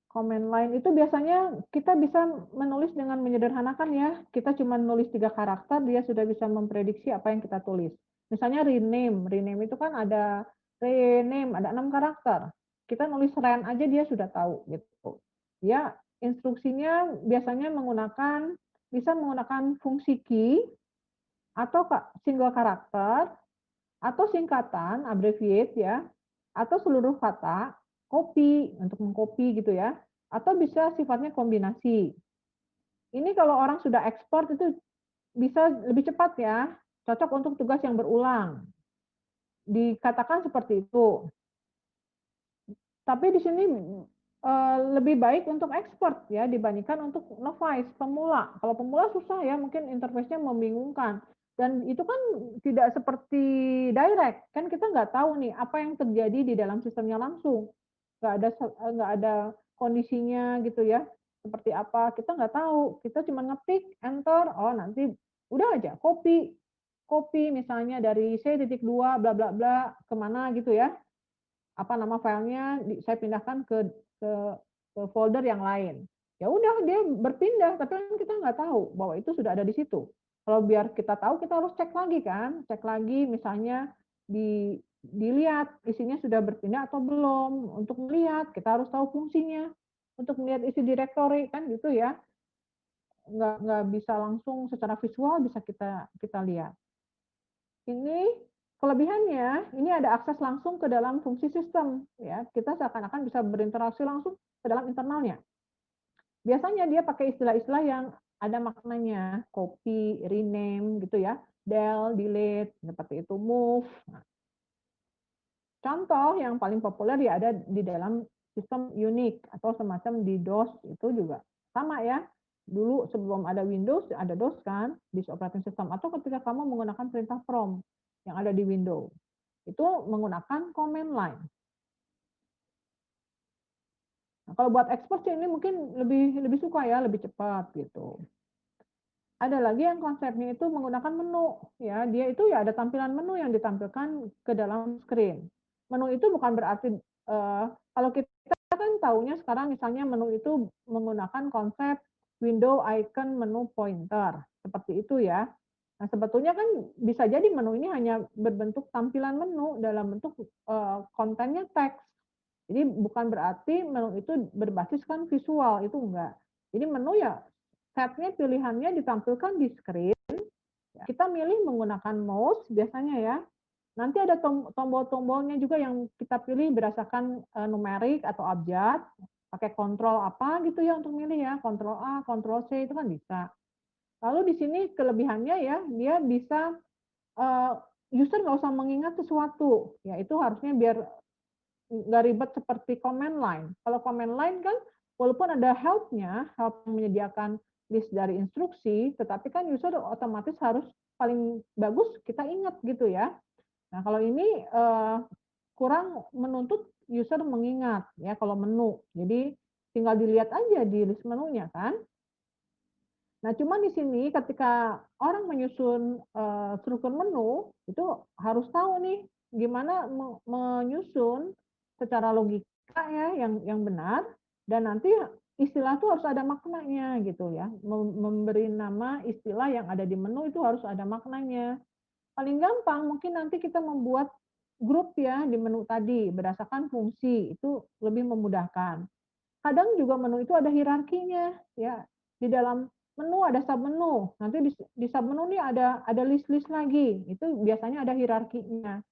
Command line itu biasanya kita bisa menulis dengan menyederhanakan ya. Kita cuma nulis 3 karakter, dia sudah bisa memprediksi apa yang kita tulis. Misalnya rename itu kan ada rename, ada 6 karakter. Kita nulis ren aja dia sudah tahu gitu. Ya, instruksinya biasanya bisa menggunakan fungsi key atau single karakter atau singkatan, abbreviate ya, atau seluruh kata, copy untuk mengcopy gitu ya, atau bisa sifatnya kombinasi. Ini kalau orang sudah ekspor itu bisa lebih cepat ya, cocok untuk tugas yang berulang. Dikatakan seperti itu. Tapi di sini lebih baik untuk expert ya dibandingkan untuk novice, pemula. Kalau pemula susah ya, mungkin interface-nya membingungkan. Dan itu kan tidak seperti direct, kan kita nggak tahu nih apa yang terjadi di dalam sistemnya langsung. Nggak ada kondisinya gitu ya, seperti apa, kita nggak tahu. Kita cuma ngetik, enter, oh nanti udah aja, copy misalnya dari C.2 bla bla bla kemana gitu ya, apa nama filenya saya pindahkan ke folder yang lain. Ya udah dia berpindah, tapi kan kita nggak tahu bahwa itu sudah ada di situ. Kalau biar kita tahu, kita harus cek lagi kan, cek lagi misalnya dilihat isinya sudah berpindah atau belum. Untuk melihat kita harus tahu fungsinya. Untuk melihat isi directory kan gitu ya, nggak bisa langsung secara visual bisa kita lihat. Ini kelebihannya, ini ada akses langsung ke dalam fungsi sistem ya. Kita seakan-akan bisa berinteraksi langsung ke dalam internalnya. Biasanya dia pakai istilah-istilah yang ada maknanya, copy, rename gitu ya, del, delete, seperti itu, move. Nah, contoh yang paling populer ya ada di dalam sistem Unix atau semacam di DOS itu juga sama ya. Dulu sebelum ada Windows ada DOS kan, disk operating system, atau ketika kamu menggunakan perintah prompt yang ada di Windows itu menggunakan command line. Nah, kalau buat ekspor sih ini mungkin lebih suka ya, lebih cepat gitu. Ada lagi yang konsepnya itu menggunakan menu ya, dia itu ya ada tampilan menu yang ditampilkan ke dalam screen. Menu itu bukan berarti kalau kita kan taunya sekarang misalnya menu itu menggunakan konsep window icon menu pointer seperti itu ya. Nah, sebetulnya kan bisa jadi menu ini hanya berbentuk tampilan menu dalam bentuk kontennya teks. Jadi bukan berarti menu itu berbasiskan visual, itu enggak. Jadi menu ya setnya pilihannya ditampilkan di screen. Kita milih menggunakan mouse biasanya ya. Nanti ada tombol-tombolnya juga yang kita pilih berdasarkan numerik atau abjad. Pakai kontrol apa gitu ya untuk milih ya. Kontrol A, kontrol C itu kan bisa. Lalu di sini kelebihannya ya, dia bisa eee, user nggak usah mengingat sesuatu, ya itu harusnya biar nggak ribet seperti command line. Kalau command line kan walaupun ada help-nya, help menyediakan list dari instruksi, tetapi kan user otomatis harus paling bagus kita ingat gitu ya. Nah kalau ini kurang menuntut user mengingat ya kalau menu. Jadi tinggal dilihat aja di list menunya kan. Nah, cuman di sini ketika orang menyusun, struktur menu, itu harus tahu nih gimana menyusun secara logika ya yang benar, dan nanti istilah itu harus ada maknanya gitu ya. Memberi nama istilah yang ada di menu itu harus ada maknanya. Paling gampang mungkin nanti kita membuat grup ya di menu tadi berdasarkan fungsi, itu lebih memudahkan. Kadang juga menu itu ada hierarkinya, ya. Di dalam menu ada submenu, nanti di submenu nih ada list-list lagi, itu biasanya ada hierarkinya.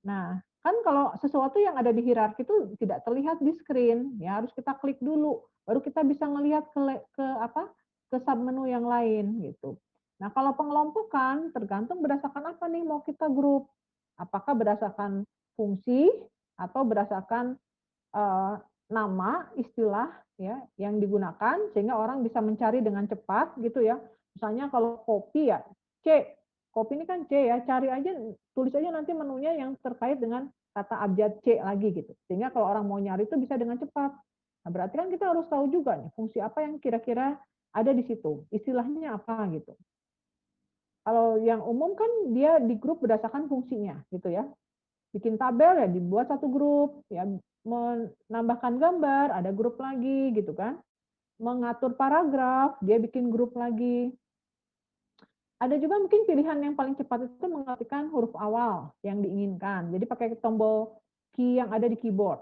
Nah, kan kalau sesuatu yang ada di hierarki itu tidak terlihat di screen, ya harus kita klik dulu, baru kita bisa ngelihat ke apa, ke submenu yang lain gitu. Nah, kalau pengelompokan tergantung berdasarkan apa nih mau kita grup. Apakah berdasarkan fungsi atau berdasarkan eee, nama, istilah ya yang digunakan sehingga orang bisa mencari dengan cepat gitu ya. Misalnya kalau kopi ya, C, kopi ini kan C ya, cari aja, tulis aja nanti menunya yang terkait dengan kata abjad C lagi gitu. Sehingga kalau orang mau nyari itu bisa dengan cepat. Nah, berarti kan kita harus tahu juga nih fungsi apa yang kira-kira ada di situ, istilahnya apa gitu. Kalau yang umum kan dia di grup berdasarkan fungsinya gitu ya. Bikin tabel ya dibuat satu grup, ya menambahkan gambar, ada grup lagi gitu kan. Mengatur paragraf, dia bikin grup lagi. Ada juga mungkin pilihan yang paling cepat itu mengetikkan huruf awal yang diinginkan. Jadi pakai tombol key yang ada di keyboard.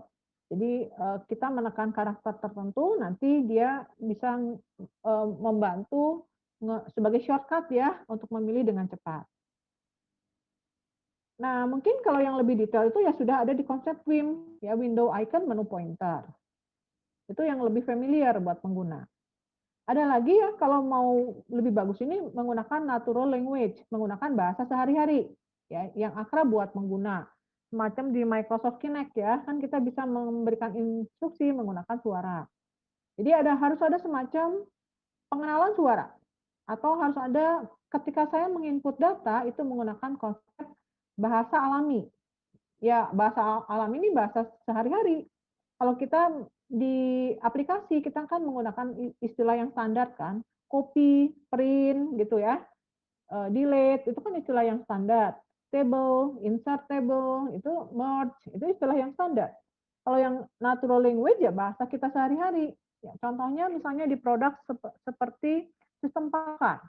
Jadi kita menekan karakter tertentu, nanti dia bisa membantu sebagai shortcut ya untuk memilih dengan cepat. Nah, mungkin kalau yang lebih detail itu ya sudah ada di konsep WIM, ya window icon menu pointer. Itu yang lebih familiar buat pengguna. Ada lagi ya kalau mau lebih bagus ini menggunakan natural language, menggunakan bahasa sehari-hari ya yang akrab buat pengguna. Semacam di Microsoft Kinect ya, kan kita bisa memberikan instruksi menggunakan suara. Jadi harus ada semacam pengenalan suara atau harus ada ketika saya menginput data itu menggunakan konsep bahasa alami. Ya, bahasa alami ini bahasa sehari-hari. Kalau kita di aplikasi, kita kan menggunakan istilah yang standar kan, copy, print gitu ya, delete, itu kan istilah yang standar. Table, insert table, itu merge, itu istilah yang standar. Kalau yang natural language ya bahasa kita sehari-hari. Ya, contohnya misalnya di produk seperti sistem pakar.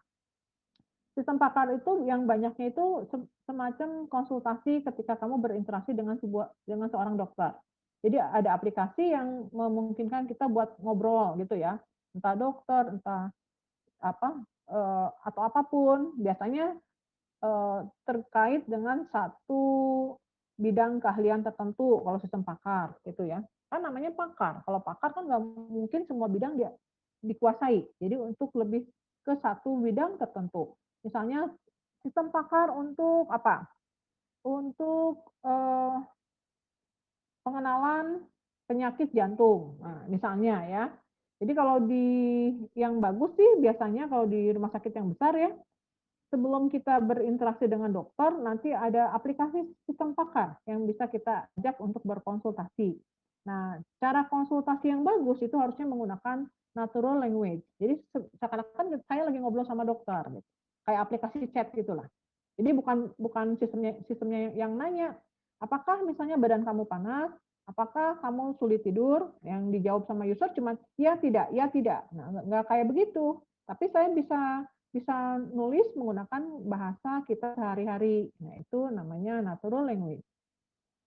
Sistem pakar itu yang banyaknya itu semacam konsultasi ketika kamu berinteraksi dengan seorang dokter. Jadi ada aplikasi yang memungkinkan kita buat ngobrol gitu ya, entah dokter, entah apa atau apapun. Biasanya terkait dengan satu bidang keahlian tertentu kalau sistem pakar gitu ya. Kan namanya pakar. Kalau pakar kan nggak mungkin semua bidang dia dikuasai. Jadi untuk lebih ke satu bidang tertentu. Misalnya sistem pakar untuk apa? Untuk pengenalan penyakit jantung. Nah, misalnya ya. Jadi kalau di yang bagus sih biasanya kalau di rumah sakit yang besar ya, sebelum kita berinteraksi dengan dokter, nanti ada aplikasi sistem pakar yang bisa kita ajak untuk berkonsultasi. Nah, cara konsultasi yang bagus itu harusnya menggunakan natural language. Jadi seakan-akan saya lagi ngobrol sama dokter, gitu. Kayak aplikasi chat gitulah. Jadi bukan bukan sistemnya yang nanya, apakah misalnya badan kamu panas, apakah kamu sulit tidur, yang dijawab sama user cuma ya tidak, ya tidak. Nah, nggak kayak begitu. Tapi saya bisa bisa nulis menggunakan bahasa kita sehari-hari. Nah, itu namanya natural language.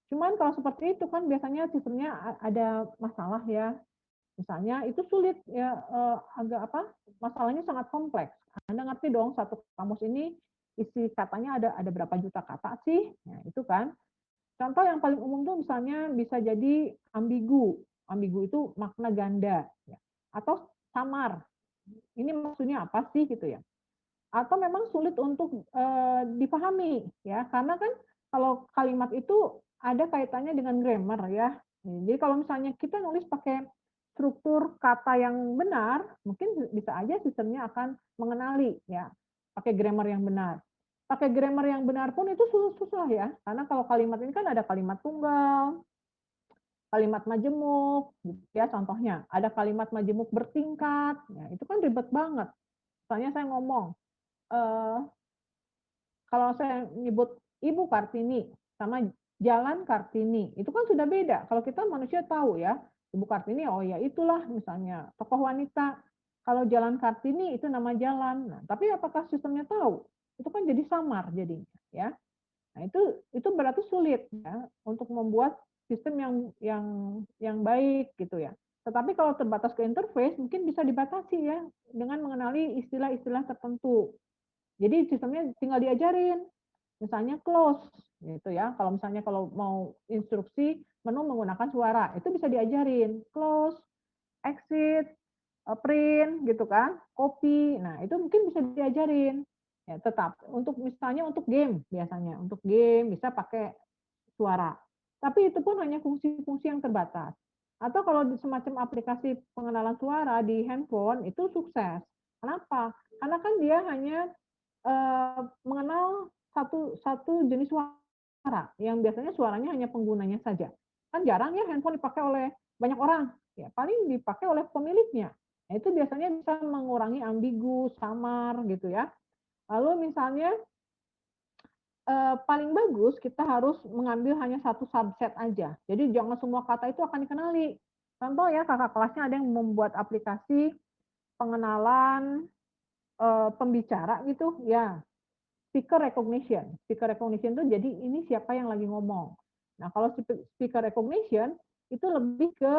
Cuman kalau seperti itu kan biasanya sistemnya ada masalah ya. Misalnya itu sulit ya agak apa? Masalahnya sangat kompleks. Anda ngerti dong satu kamus ini isi katanya ada berapa juta kata sih? Nah, itu kan. Contoh yang paling umum tuh misalnya bisa jadi ambigu. Ambigu itu makna ganda ya. Atau samar. Ini maksudnya apa sih gitu ya? atau memang sulit untuk dipahami ya, karena kan kalau kalimat itu ada kaitannya dengan grammar ya. Jadi kalau misalnya kita nulis pakai struktur kata yang benar, mungkin bisa aja sistemnya akan mengenali ya, pakai grammar yang benar. Pakai grammar yang benar pun itu susah ya, karena kalau kalimat ini kan ada kalimat tunggal, kalimat majemuk, gitu ya contohnya. Ada kalimat majemuk bertingkat, ya itu kan ribet banget. Misalnya saya ngomong, eh, kalau saya nyebut Ibu Kartini sama Jalan Kartini, itu kan sudah beda. Kalau kita manusia tahu ya, Ibu Kartini, oh ya itulah misalnya tokoh wanita. Kalau Jalan Kartini itu nama jalan. Nah, tapi apakah sistemnya tahu? Itu kan jadi samar jadinya, ya. Nah, itu berarti sulit ya untuk membuat sistem yang baik gitu ya. Tetapi kalau terbatas ke interface mungkin bisa dibatasi ya dengan mengenali istilah-istilah tertentu. Jadi sistemnya tinggal diajarin, misalnya close gitu ya. Kalau mau instruksi menu menggunakan suara, itu bisa diajarin close, exit, print gitu kan, copy. Nah, itu mungkin bisa diajarin. Ya, tetap untuk misalnya untuk game biasanya, untuk game bisa pakai suara. Tapi itu pun hanya fungsi-fungsi yang terbatas. Atau kalau semacam aplikasi pengenalan suara di handphone itu sukses. Kenapa? Karena kan dia hanya mengenal satu satu jenis suara yang biasanya suaranya hanya penggunanya saja. Kan jarang ya handphone dipakai oleh banyak orang. Ya, paling dipakai oleh pemiliknya. Nah, itu biasanya bisa mengurangi ambigu, samar gitu ya. Lalu misalnya paling bagus kita harus mengambil hanya satu subset aja. Jadi jangan semua kata itu akan dikenali. Contoh ya, kakak kelasnya ada yang membuat aplikasi pengenalan pembicara gitu, ya speaker recognition. Speaker recognition itu jadi ini siapa yang lagi ngomong. Nah, kalau speaker recognition itu lebih ke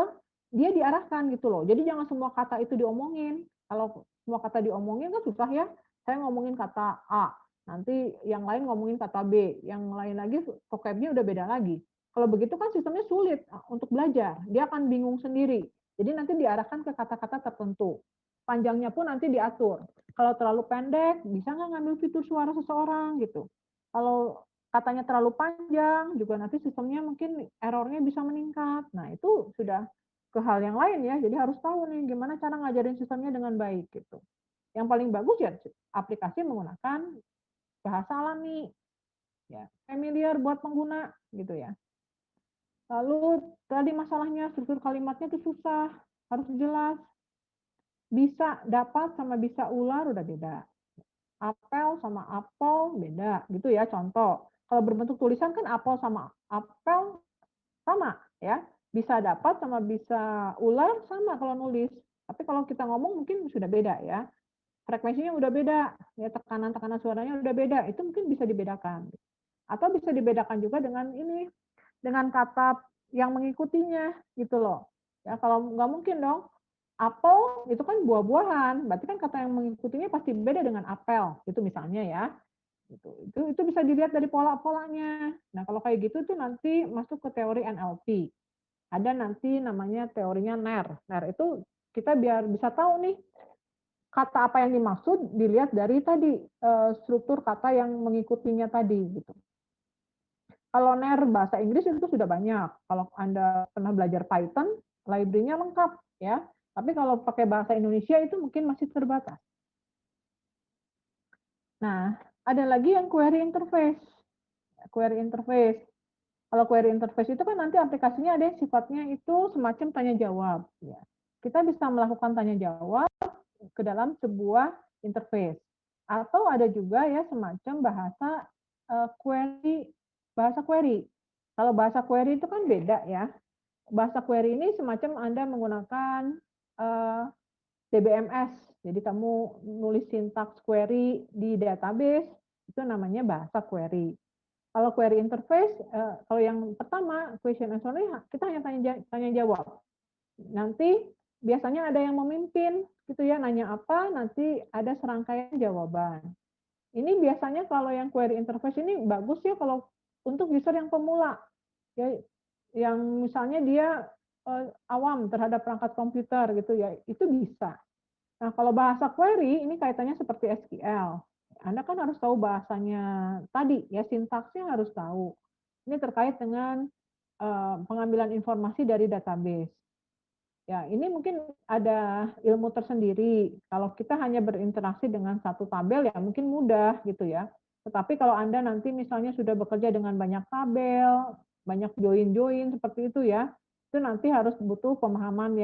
dia diarahkan gitu loh. Jadi jangan semua kata itu diomongin. Kalau semua kata diomongin kan susah ya. Saya ngomongin kata A, nanti yang lain ngomongin kata B, yang lain lagi vocabnya udah beda lagi. Kalau begitu kan sistemnya sulit untuk belajar. Dia akan bingung sendiri. Jadi nanti diarahkan ke kata-kata tertentu. Panjangnya pun nanti diatur. Kalau terlalu pendek, bisa nggak ngambil fitur suara seseorang gitu. Kalau katanya terlalu panjang, juga nanti sistemnya mungkin errornya bisa meningkat. Nah, itu sudah ke hal yang lain ya. Jadi harus tahu nih gimana cara ngajarin sistemnya dengan baik gitu. Yang paling bagus ya aplikasi menggunakan bahasa alami, ya familiar buat pengguna gitu ya. Lalu tadi masalahnya struktur kalimatnya itu susah, harus jelas. Bisa dapat sama bisa ular udah beda. Apel sama apel beda gitu ya contoh. Kalau berbentuk tulisan kan apel sama apel sama ya. Bisa dapat sama bisa ular sama kalau nulis. Tapi kalau kita ngomong mungkin sudah beda ya. Frekuensinya udah beda, ya tekanan-tekanan suaranya udah beda. Itu mungkin bisa dibedakan. Atau bisa dibedakan juga dengan ini, dengan kata yang mengikutinya gitu loh. Ya kalau nggak mungkin dong. Apel itu kan buah-buahan, berarti kan kata yang mengikutinya pasti beda dengan apel, itu misalnya ya. Itu bisa dilihat dari pola-polanya. Nah, kalau kayak gitu tuh nanti masuk ke teori NLP. Ada nanti namanya teorinya NER. NER itu kita biar bisa tahu nih kata apa yang dimaksud dilihat dari tadi struktur kata yang mengikutinya tadi gitu. Kalau NER bahasa Inggris itu sudah banyak. Kalau Anda pernah belajar Python, library-nya lengkap ya. Tapi kalau pakai bahasa Indonesia itu mungkin masih terbatas. Nah, ada lagi yang query interface. Query interface. Kalau query interface itu kan nanti aplikasinya ada yang sifatnya itu semacam tanya jawab. Ya. Kita bisa melakukan tanya jawab ke dalam sebuah interface. Atau ada juga ya semacam bahasa query, bahasa query. Kalau bahasa query itu kan beda ya. Bahasa query ini semacam Anda menggunakan DBMS. Jadi kamu nulis sintaks query di database, itu namanya bahasa query. Kalau query interface, kalau yang pertama, question answer, kita hanya tanya jawab. Nanti biasanya ada yang memimpin, gitu ya, nanya apa, nanti ada serangkaian jawaban. Ini biasanya kalau yang query interface ini bagus ya kalau untuk user yang pemula. Ya, yang misalnya dia awam terhadap perangkat komputer gitu ya, itu bisa. Nah, kalau bahasa query ini kaitannya seperti SQL. Anda kan harus tahu bahasanya tadi ya, sintaksnya harus tahu. Ini terkait dengan pengambilan informasi dari database. Ya, ini mungkin ada ilmu tersendiri. Kalau kita hanya berinteraksi dengan satu tabel ya mungkin mudah gitu ya. Tetapi kalau Anda nanti misalnya sudah bekerja dengan banyak tabel, banyak join-join seperti itu ya, itu nanti harus butuh pemahaman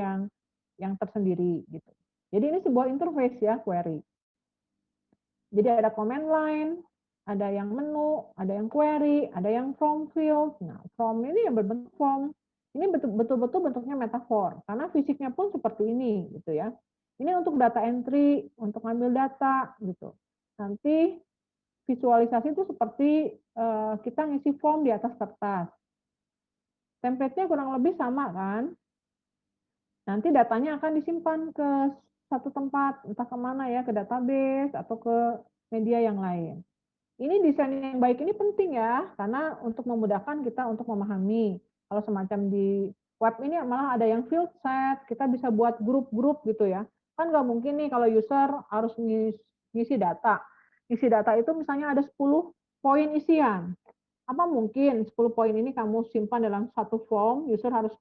yang tersendiri gitu. Jadi ini sebuah interface ya, query. Jadi ada command line, ada yang menu, ada yang query, ada yang from field. Nah, from ini yang berbentuk form. Ini betul-betul bentuknya metafor, karena fisiknya pun seperti ini, gitu ya. Ini untuk data entry, untuk ngambil data, gitu. Nanti visualisasi itu seperti kita ngisi form di atas kertas. Template-nya kurang lebih sama kan. Nanti datanya akan disimpan ke satu tempat, entah kemana ya, ke database atau ke media yang lain. Ini desain yang baik ini penting ya, karena untuk memudahkan kita untuk memahami. Kalau semacam di web ini malah ada yang field set, kita bisa buat grup-grup gitu ya. Kan nggak mungkin nih kalau user harus ngisi data. Isi data itu misalnya ada 10 poin isian. Apa mungkin 10 poin ini kamu simpan dalam satu form, user harus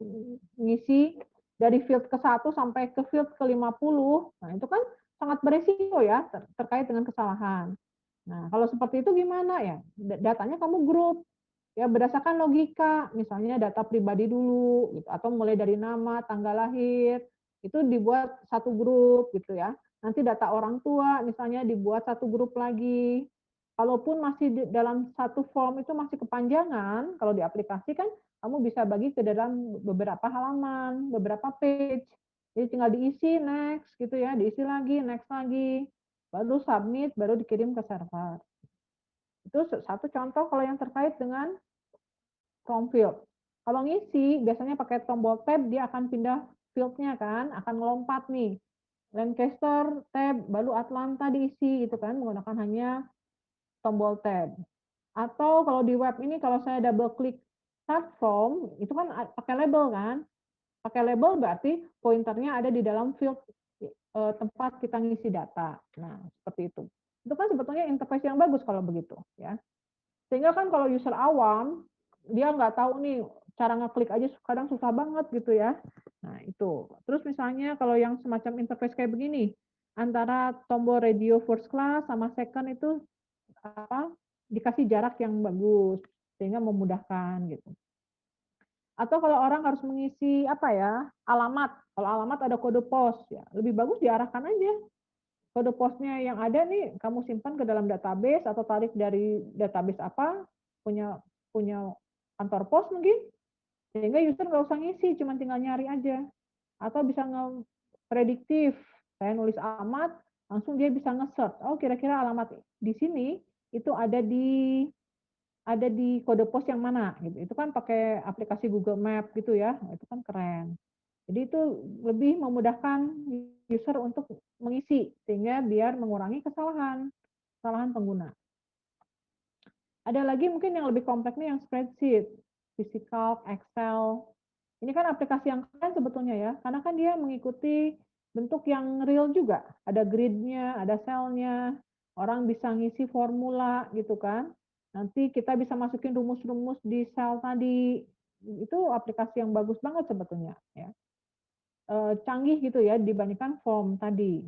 ngisi dari field ke 1 sampai ke field ke 50. Nah, itu kan sangat beresiko ya terkait dengan kesalahan. Nah, kalau seperti itu gimana ya? Datanya kamu grup, ya berdasarkan logika, misalnya data pribadi dulu, gitu, atau mulai dari nama, tanggal lahir, itu dibuat satu grup gitu ya. Nanti data orang tua, misalnya dibuat satu grup lagi. Kalaupun masih dalam satu form itu masih kepanjangan, kalau di aplikasi kan kamu bisa bagi ke dalam beberapa halaman, beberapa page. Jadi tinggal diisi next gitu ya, diisi lagi, next lagi, baru submit, baru dikirim ke server. Itu satu contoh kalau yang terkait dengan form field. Kalau ngisi, biasanya pakai tombol tab, dia akan pindah field-nya kan, akan melompat nih. Lancaster, tab, baru Atlanta diisi, gitu kan, menggunakan hanya tombol tab. Atau kalau di web ini, kalau saya double klik start from, itu kan pakai label kan. Pakai label berarti pointernya ada di dalam field tempat kita ngisi data. Nah, seperti itu. Itu kan sebetulnya interface yang bagus kalau begitu. Ya. Sehingga kan kalau user awam, dia nggak tahu nih, cara ngeklik aja kadang susah banget gitu ya. Nah itu. Terus misalnya kalau yang semacam interface kayak begini, antara tombol radio first class sama second itu apa, dikasih jarak yang bagus, sehingga memudahkan gitu. Atau kalau orang harus mengisi apa ya, alamat. Kalau alamat ada kode pos, ya lebih bagus diarahkan aja kode posnya yang ada nih kamu simpan ke dalam database atau tarik dari database apa, punya punya kantor pos mungkin, sehingga user nggak usah ngisi, cuma tinggal nyari aja. Atau bisa prediktif, saya nulis alamat, langsung dia bisa nge-search, oh kira-kira alamat di sini itu ada di kode pos yang mana gitu. Itu kan pakai aplikasi Google Map gitu ya, itu kan keren. Jadi itu lebih memudahkan user untuk mengisi sehingga biar mengurangi kesalahan pengguna. Ada lagi mungkin yang lebih kompleks nih yang spreadsheet, physical, Excel. Ini kan aplikasi yang keren sebetulnya ya, karena kan dia mengikuti bentuk yang real juga. Ada grid-nya, ada sel-nya, orang bisa ngisi formula gitu kan. Nanti kita bisa masukin rumus-rumus di sel tadi. Itu aplikasi yang bagus banget sebetulnya ya. Canggih gitu ya dibandingkan form tadi.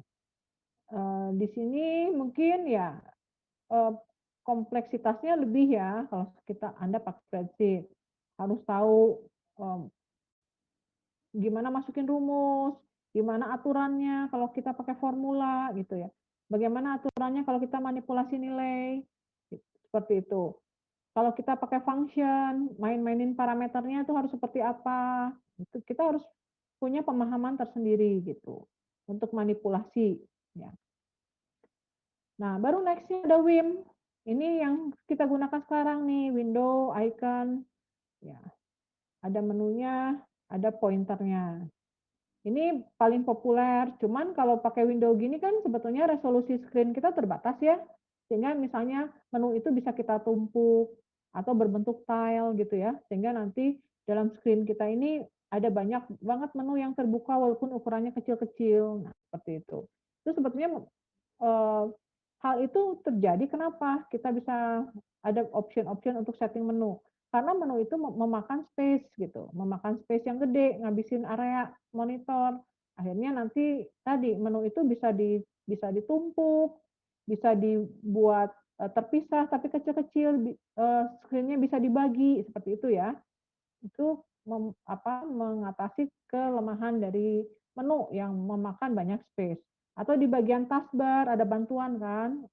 Di sini mungkin ya kompleksitasnya lebih ya kalau Anda pakai spreadsheet. Harus tahu gimana masukin rumus, gimana aturannya kalau kita pakai formula gitu ya. Bagaimana aturannya kalau kita manipulasi nilai, seperti itu. Kalau kita pakai function, main-mainin parameternya itu harus seperti apa. Itu kita harus punya pemahaman tersendiri gitu untuk manipulasi. Ya. Nah, baru nextnya ada WIM. Ini yang kita gunakan sekarang nih, window, icon. Ya, ada menunya, ada pointernya. Ini paling populer, cuman kalau pakai window gini kan sebetulnya resolusi screen kita terbatas ya. Sehingga misalnya menu itu bisa kita tumpuk atau berbentuk tile gitu ya. Sehingga nanti dalam screen kita ini ada banyak banget menu yang terbuka walaupun ukurannya kecil-kecil. Nah, seperti itu. Itu sebetulnya hal itu terjadi kenapa? Kita bisa ada option-option untuk setting menu. Karena menu itu memakan space gitu, memakan space yang gede, ngabisin area monitor. Akhirnya nanti tadi menu itu bisa ditumpuk, bisa dibuat, terpisah tapi kecil-kecil, screen-nya bisa dibagi, seperti itu ya. Itu mengatasi kelemahan dari menu yang memakan banyak space. Atau di bagian taskbar ada bantuan kan,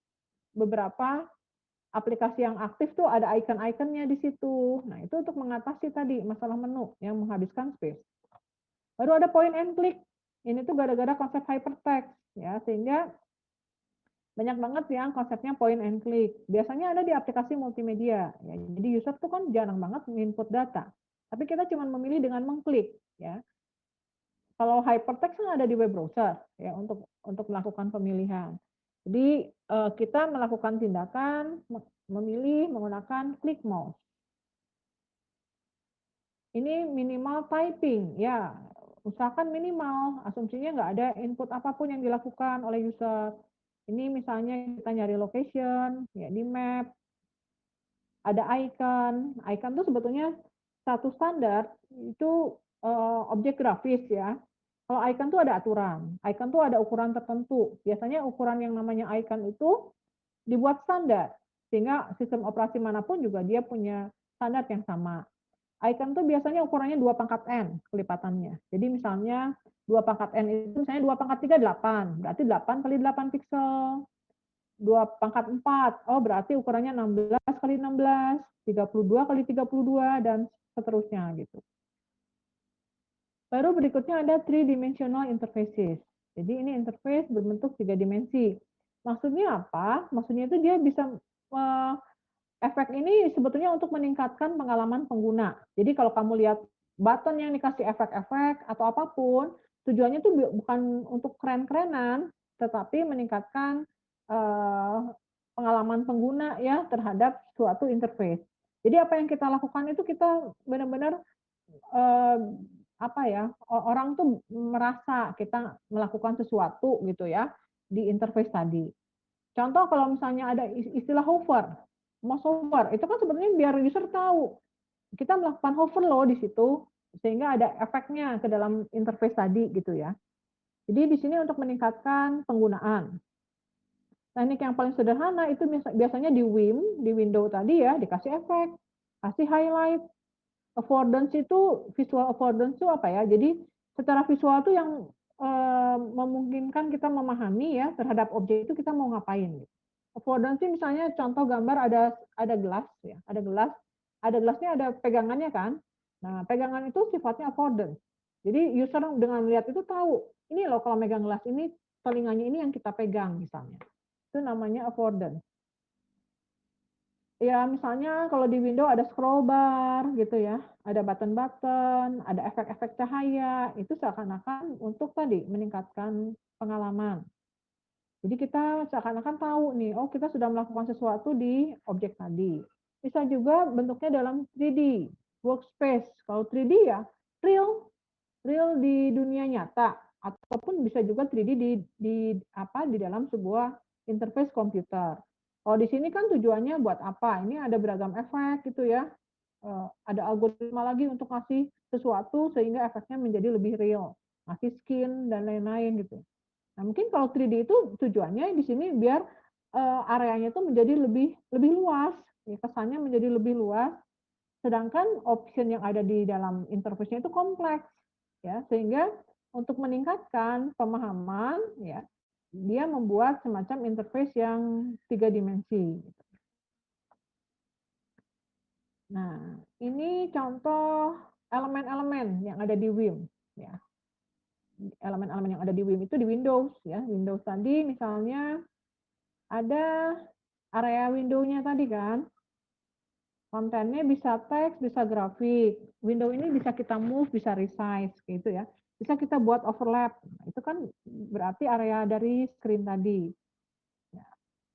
beberapa aplikasi yang aktif tuh ada icon-iconnya di situ. Nah, itu untuk mengatasi tadi masalah menu yang menghabiskan space. Baru ada point and click. Ini tuh gara-gara konsep hypertext ya, sehingga banyak banget yang konsepnya point and click. Biasanya ada di aplikasi multimedia. Ya. Jadi user tuh kan jarang banget input data. Tapi kita cuma memilih dengan mengklik. Ya. Kalau hypertext kan ada di web browser ya untuk melakukan pemilihan. Jadi kita melakukan tindakan memilih menggunakan klik mouse. Ini minimal typing ya, usahakan minimal. Asumsinya nggak ada input apapun yang dilakukan oleh user. Ini misalnya kita nyari location ya di map, ada icon. Icon itu sebetulnya satu standar itu objek grafis ya. Kalau icon tuh ada aturan. Icon tuh ada ukuran tertentu. Biasanya ukuran yang namanya icon itu dibuat standar. Sehingga sistem operasi manapun juga dia punya standar yang sama. Icon tuh biasanya ukurannya 2 pangkat N kelipatannya. Jadi misalnya 2 pangkat N itu misalnya 2 pangkat 3 8. Berarti 8 kali 8 piksel. 2 pangkat 4. Oh, berarti ukurannya 16 kali 16, 32 kali 32 dan seterusnya gitu. Baru berikutnya ada three dimensional interfaces. Jadi ini interface berbentuk 3 dimensi. Maksudnya apa? Maksudnya itu dia bisa efek ini sebetulnya untuk meningkatkan pengalaman pengguna. Jadi kalau kamu lihat button yang dikasih efek-efek atau apapun, tujuannya itu bukan untuk keren-kerenan, tetapi meningkatkan pengalaman pengguna ya terhadap suatu interface. Jadi apa yang kita lakukan itu kita benar-benar apa ya, orang tuh merasa kita melakukan sesuatu gitu ya di interface tadi. Contoh kalau misalnya ada istilah hover, mouse hover, itu kan sebenarnya biar user tahu kita melakukan hover loh di situ, sehingga ada efeknya ke dalam interface tadi gitu ya. Jadi di sini untuk meningkatkan penggunaan. Teknik yang paling sederhana itu biasanya di di window tadi ya, dikasih efek, kasih highlight. Affordance itu, visual affordance itu apa ya? Jadi secara visual itu yang memungkinkan kita memahami ya terhadap objek itu kita mau ngapain. Affordance misalnya contoh gambar ada gelas ya, ada gelasnya ada pegangannya kan. Nah, pegangan itu sifatnya affordance. Jadi user dengan melihat itu tahu, ini loh kalau megang gelas ini telinganya ini yang kita pegang misalnya. Itu namanya affordance. Ya, misalnya kalau di window ada scroll bar gitu ya, ada button-button, ada efek-efek cahaya, itu seakan-akan untuk tadi meningkatkan pengalaman. Jadi kita seakan-akan tahu nih, oh kita sudah melakukan sesuatu di objek tadi. Bisa juga bentuknya dalam 3D, workspace. Kalau 3D ya real, real di dunia nyata, ataupun bisa juga 3D di dalam sebuah interface komputer. Kalau di sini kan tujuannya buat apa? Ini ada beragam efek gitu ya. Ada algoritma lagi untuk ngasih sesuatu sehingga efeknya menjadi lebih real. Ngasih skin dan lain-lain gitu. Nah, mungkin kalau 3D itu tujuannya di sini biar areanya itu menjadi lebih luas, ya, kesannya menjadi lebih luas. Sedangkan option yang ada di dalam interface-nya itu kompleks, ya, sehingga untuk meningkatkan pemahaman, ya, dia membuat semacam interface yang 3 dimensi. Nah, ini contoh elemen-elemen yang ada di WIM, ya. Elemen-elemen yang ada di WIM itu di Windows, ya. Windows tadi misalnya ada area window-nya tadi kan. Kontennya bisa teks, bisa grafik. Window ini bisa kita move, bisa resize gitu ya. Bisa kita buat overlap. Itu kan berarti area dari screen tadi. Ya.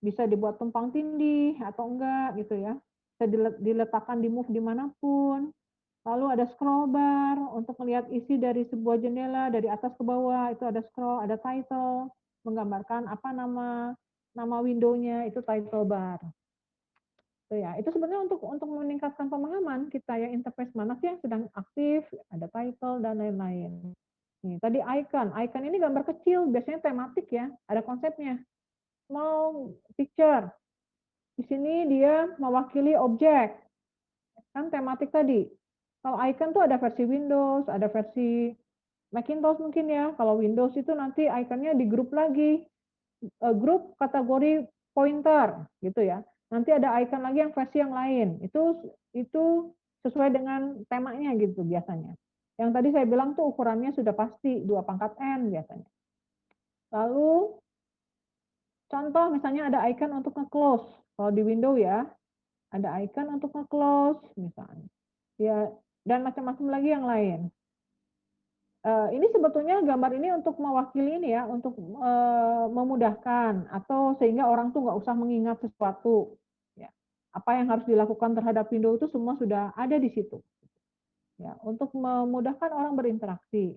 Bisa dibuat tumpang tindih atau enggak gitu ya. Bisa diletakkan di move dimanapun. Lalu ada scroll bar untuk melihat isi dari sebuah jendela dari atas ke bawah. Itu ada scroll, ada title, menggambarkan apa nama nama window-nya itu title bar. Itu ya, itu sebenarnya untuk meningkatkan pemahaman kita ya, interface mana sih yang sedang aktif, ada title dan lain-lain. Nih, tadi icon ini gambar kecil, biasanya tematik ya, ada konsepnya. Mau picture, di sini dia mewakili objek, kan tematik tadi. Kalau icon tuh ada versi Windows, ada versi Macintosh mungkin ya. Kalau Windows itu nanti ikonnya di grup lagi, grup kategori pointer gitu ya. Nanti ada icon lagi yang versi yang lain. Itu sesuai dengan temanya gitu biasanya. Yang tadi saya bilang tuh ukurannya sudah pasti 2 pangkat N biasanya. Lalu contoh misalnya ada icon untuk nge-close. Kalau di Windows ya, ada icon untuk nge-close misalnya. Ya, dan macam-macam lagi yang lain. Ini sebetulnya gambar ini untuk mewakili ini ya, untuk memudahkan atau sehingga orang tuh nggak usah mengingat sesuatu. Ya. Apa yang harus dilakukan terhadap Windows itu semua sudah ada di situ. Ya, untuk memudahkan orang berinteraksi.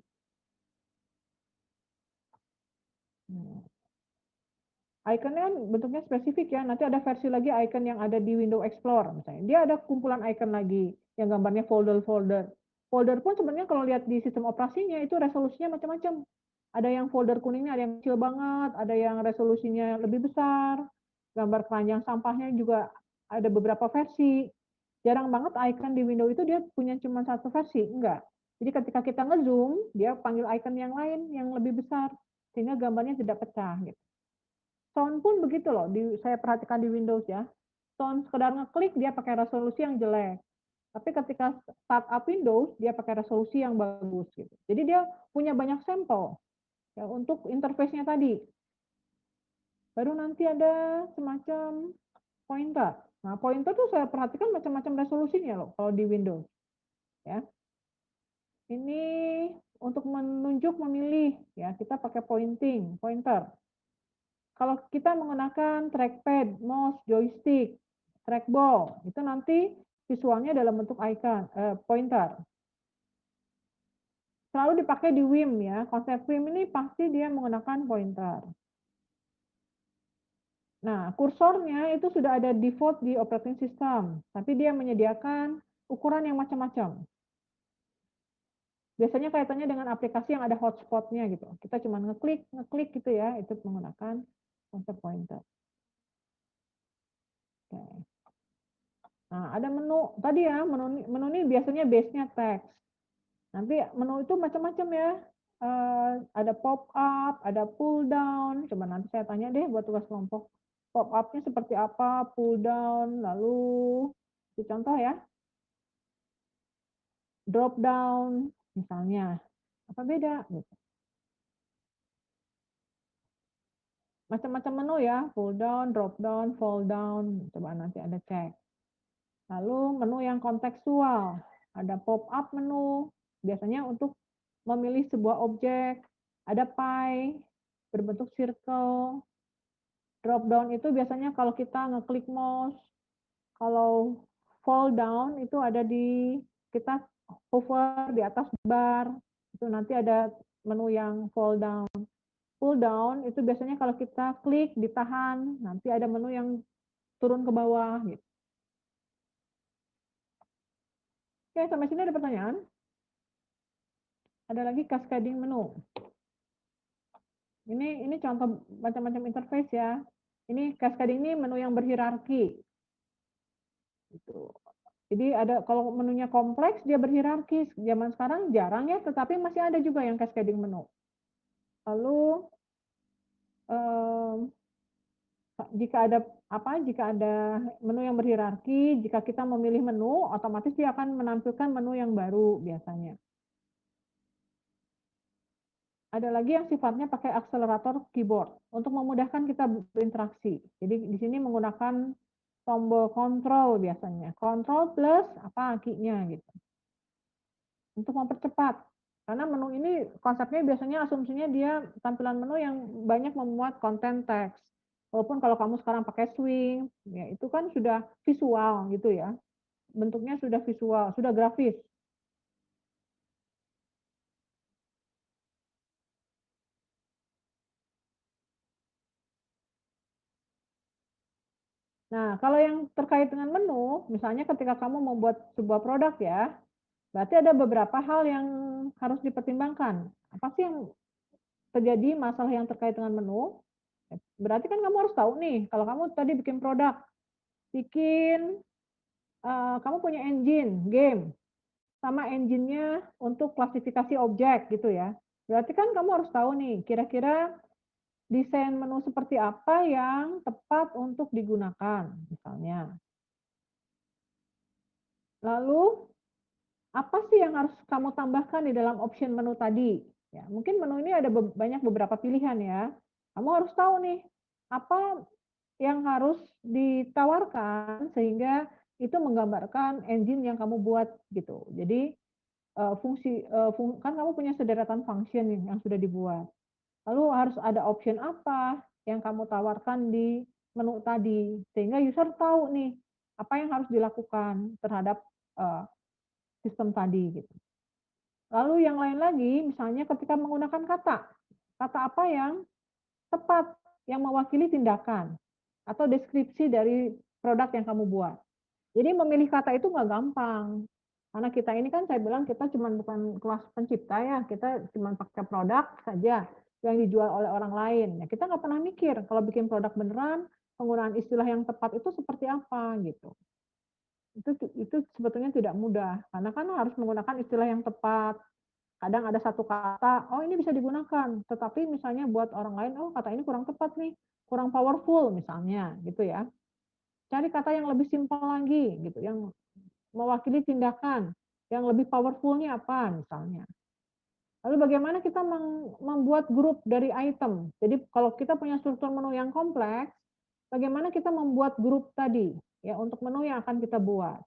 Hmm. Ikonnya kan bentuknya spesifik ya. Nanti ada versi lagi icon yang ada di Windows Explorer misalnya. Dia ada kumpulan icon lagi yang gambarnya folder-folder. Folder pun sebenarnya kalau lihat di sistem operasinya itu resolusinya macam-macam. Ada yang folder kuningnya ada yang kecil banget, ada yang resolusinya lebih besar. Gambar keranjang sampahnya juga ada beberapa versi. Jarang banget icon di Windows itu dia punya cuma satu versi, enggak. Jadi ketika kita ngezoom, dia panggil icon yang lain yang lebih besar sehingga gambarnya tidak pecah gitu. Sound pun begitu loh, saya perhatikan di Windows ya. Sound sekedar ngeklik dia pakai resolusi yang jelek. Tapi ketika startup Windows dia pakai resolusi yang bagus gitu. Jadi dia punya banyak sampel ya untuk interface-nya tadi. Baru nanti ada semacam pointer. Nah, pointer tuh saya perhatikan macam-macam resolusinya loh kalau di Windows ya. Ini untuk menunjuk memilih ya, kita pakai pointer. Kalau kita menggunakan trackpad, mouse, joystick, trackball, itu nanti visualnya dalam bentuk icon, pointer. Selalu dipakai di Vim ya, konsep Vim ini pasti dia menggunakan pointer. Nah, kursornya itu sudah ada default di operating system, tapi dia menyediakan ukuran yang macam-macam. Biasanya kaitannya dengan aplikasi yang ada hotspotnya gitu. Kita cuma ngeklik gitu ya, itu menggunakan konsep pointer. Oke. Nah, ada menu tadi ya, menu ini biasanya base-nya teks. Nanti menu itu macam-macam ya. Ada pop up, ada pull down. Coba nanti saya tanya deh buat tugas kelompok. Pop up-nya seperti apa, pull down, lalu contoh ya, drop down misalnya. Apa beda gitu. Macam-macam menu ya, pull down, drop down, fall down. Coba nanti ada cek. Lalu menu yang kontekstual, ada pop-up menu, biasanya untuk memilih sebuah objek, ada pie, berbentuk circle, drop down itu biasanya kalau kita ngeklik mouse, kalau fall down itu ada di kita hover di atas bar, itu nanti ada menu yang fall down. Pull down itu biasanya kalau kita klik ditahan, nanti ada menu yang turun ke bawah gitu. Oke, sampai sini ada pertanyaan? Ada lagi cascading menu. Ini contoh macam-macam interface ya. Ini cascading ini menu yang berhierarki. Gitu. Jadi ada kalau menunya kompleks dia berhierarki. Zaman sekarang jarang ya, tetapi masih ada juga yang cascading menu. Lalu jika ada menu yang berhierarki, jika kita memilih menu, otomatis dia akan menampilkan menu yang baru biasanya. Ada lagi yang sifatnya pakai akselerator keyboard untuk memudahkan kita berinteraksi. Jadi di sini menggunakan tombol kontrol biasanya. Kontrol plus apa akinya gitu. Untuk mempercepat. Karena menu ini konsepnya biasanya asumsinya dia tampilan menu yang banyak memuat konten teks. Walaupun kalau kamu sekarang pakai swing, ya itu kan sudah visual gitu ya. Bentuknya sudah visual, sudah grafis. Nah, kalau yang terkait dengan menu, misalnya ketika kamu membuat sebuah produk ya, berarti ada beberapa hal yang harus dipertimbangkan. Apa sih yang terjadi masalah yang terkait dengan menu? Berarti kan kamu harus tahu nih, kalau kamu tadi bikin produk, bikin kamu punya engine, game, sama engine-nya untuk klasifikasi objek gitu ya. Berarti kan kamu harus tahu nih, kira-kira desain menu seperti apa yang tepat untuk digunakan, misalnya. Lalu, apa sih yang harus kamu tambahkan di dalam option menu tadi? Ya, mungkin menu ini ada banyak beberapa pilihan ya. Kamu harus tahu nih, apa yang harus ditawarkan sehingga itu menggambarkan engine yang kamu buat gitu. Jadi kan kamu punya sederetan function yang sudah dibuat. Lalu harus ada option apa yang kamu tawarkan di menu tadi sehingga user tahu nih apa yang harus dilakukan terhadap sistem tadi gitu. Lalu yang lain lagi misalnya ketika menggunakan kata apa yang tepat yang mewakili tindakan atau deskripsi dari produk yang kamu buat. Jadi memilih kata itu nggak gampang. Karena kita ini kan saya bilang kita cuma bukan kelas pencipta ya, kita cuma pakai produk saja yang dijual oleh orang lain. Ya, kita nggak pernah mikir kalau bikin produk beneran, penggunaan istilah yang tepat itu seperti apa gitu. Itu sebetulnya tidak mudah, karena kan harus menggunakan istilah yang tepat. Kadang ada satu kata, oh ini bisa digunakan, tetapi misalnya buat orang lain, oh kata ini kurang tepat nih, kurang powerful misalnya, gitu ya. Cari kata yang lebih simpel lagi, gitu, yang mewakili tindakan, yang lebih powerful-nya apa misalnya. Lalu bagaimana kita membuat grup dari item. Jadi kalau kita punya struktur menu yang kompleks, bagaimana kita membuat grup tadi ya untuk menu yang akan kita buat.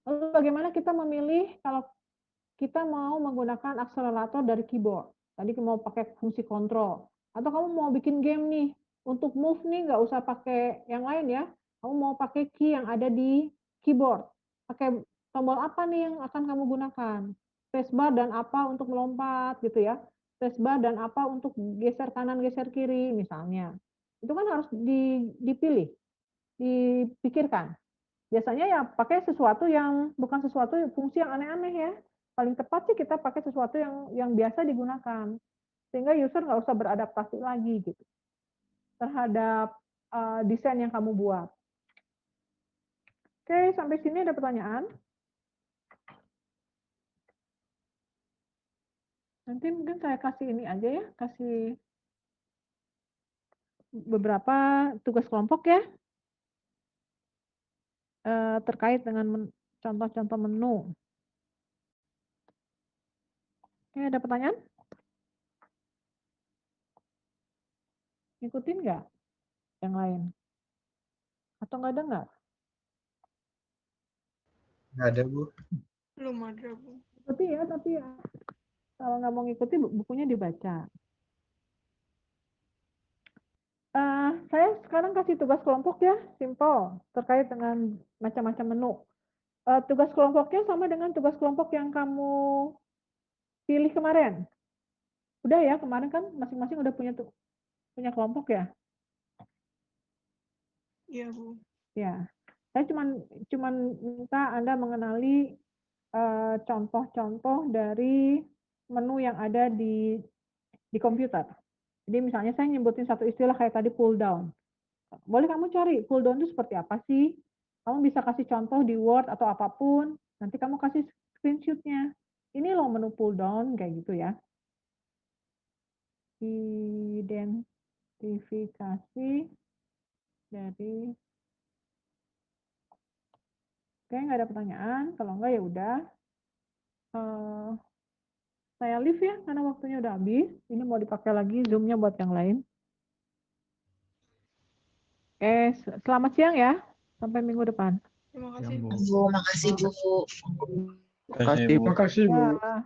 Lalu bagaimana kita memilih kalau kita mau menggunakan akselerator dari keyboard. Tadi mau pakai fungsi kontrol. Atau kamu mau bikin game nih, untuk move nih nggak usah pakai yang lain ya. Kamu mau pakai key yang ada di keyboard. Pakai tombol apa nih yang akan kamu gunakan? Spacebar dan apa untuk melompat gitu ya. Spacebar dan apa untuk geser kanan, geser kiri misalnya. Itu kan harus dipilih, dipikirkan. Biasanya ya pakai sesuatu yang bukan sesuatu fungsi yang aneh-aneh ya. Paling tepat sih kita pakai sesuatu yang biasa digunakan. Sehingga user nggak usah beradaptasi lagi gitu terhadap desain yang kamu buat. Oke, sampai sini ada pertanyaan? Nanti mungkin saya kasih ini aja ya, kasih beberapa tugas kelompok ya terkait dengan contoh-contoh menu. Oke, ada pertanyaan? Ikutin nggak yang lain? Atau nggak ada nggak? Nggak ada, Bu. Belum ada, Bu. Ikuti ya, tapi ya, kalau nggak mau ngikuti bukunya dibaca. Saya sekarang kasih tugas kelompok ya, simple, terkait dengan macam-macam menu. Tugas kelompoknya sama dengan tugas kelompok yang kamu pilih kemarin. Udah ya, kemarin kan masing-masing udah punya kelompok ya? Iya, Bu. Ya, saya cuman minta Anda mengenali contoh-contoh dari menu yang ada di komputer. Jadi misalnya saya nyebutin satu istilah kayak tadi pull down. Boleh kamu cari pull down itu seperti apa sih? Kamu bisa kasih contoh di Word atau apapun. Nanti kamu kasih screenshot-nya. Ini loh menu pull down kayak gitu ya. Identifikasi dari. Oke, nggak ada pertanyaan. Kalau nggak ya udah. Saya leave ya karena waktunya udah habis. Ini mau dipakai lagi Zoom-nya buat yang lain. Oke, selamat siang ya. Sampai minggu depan. Terima kasih, Bu. Bu, makasih Bu. Terima kasih, Bu. Ya.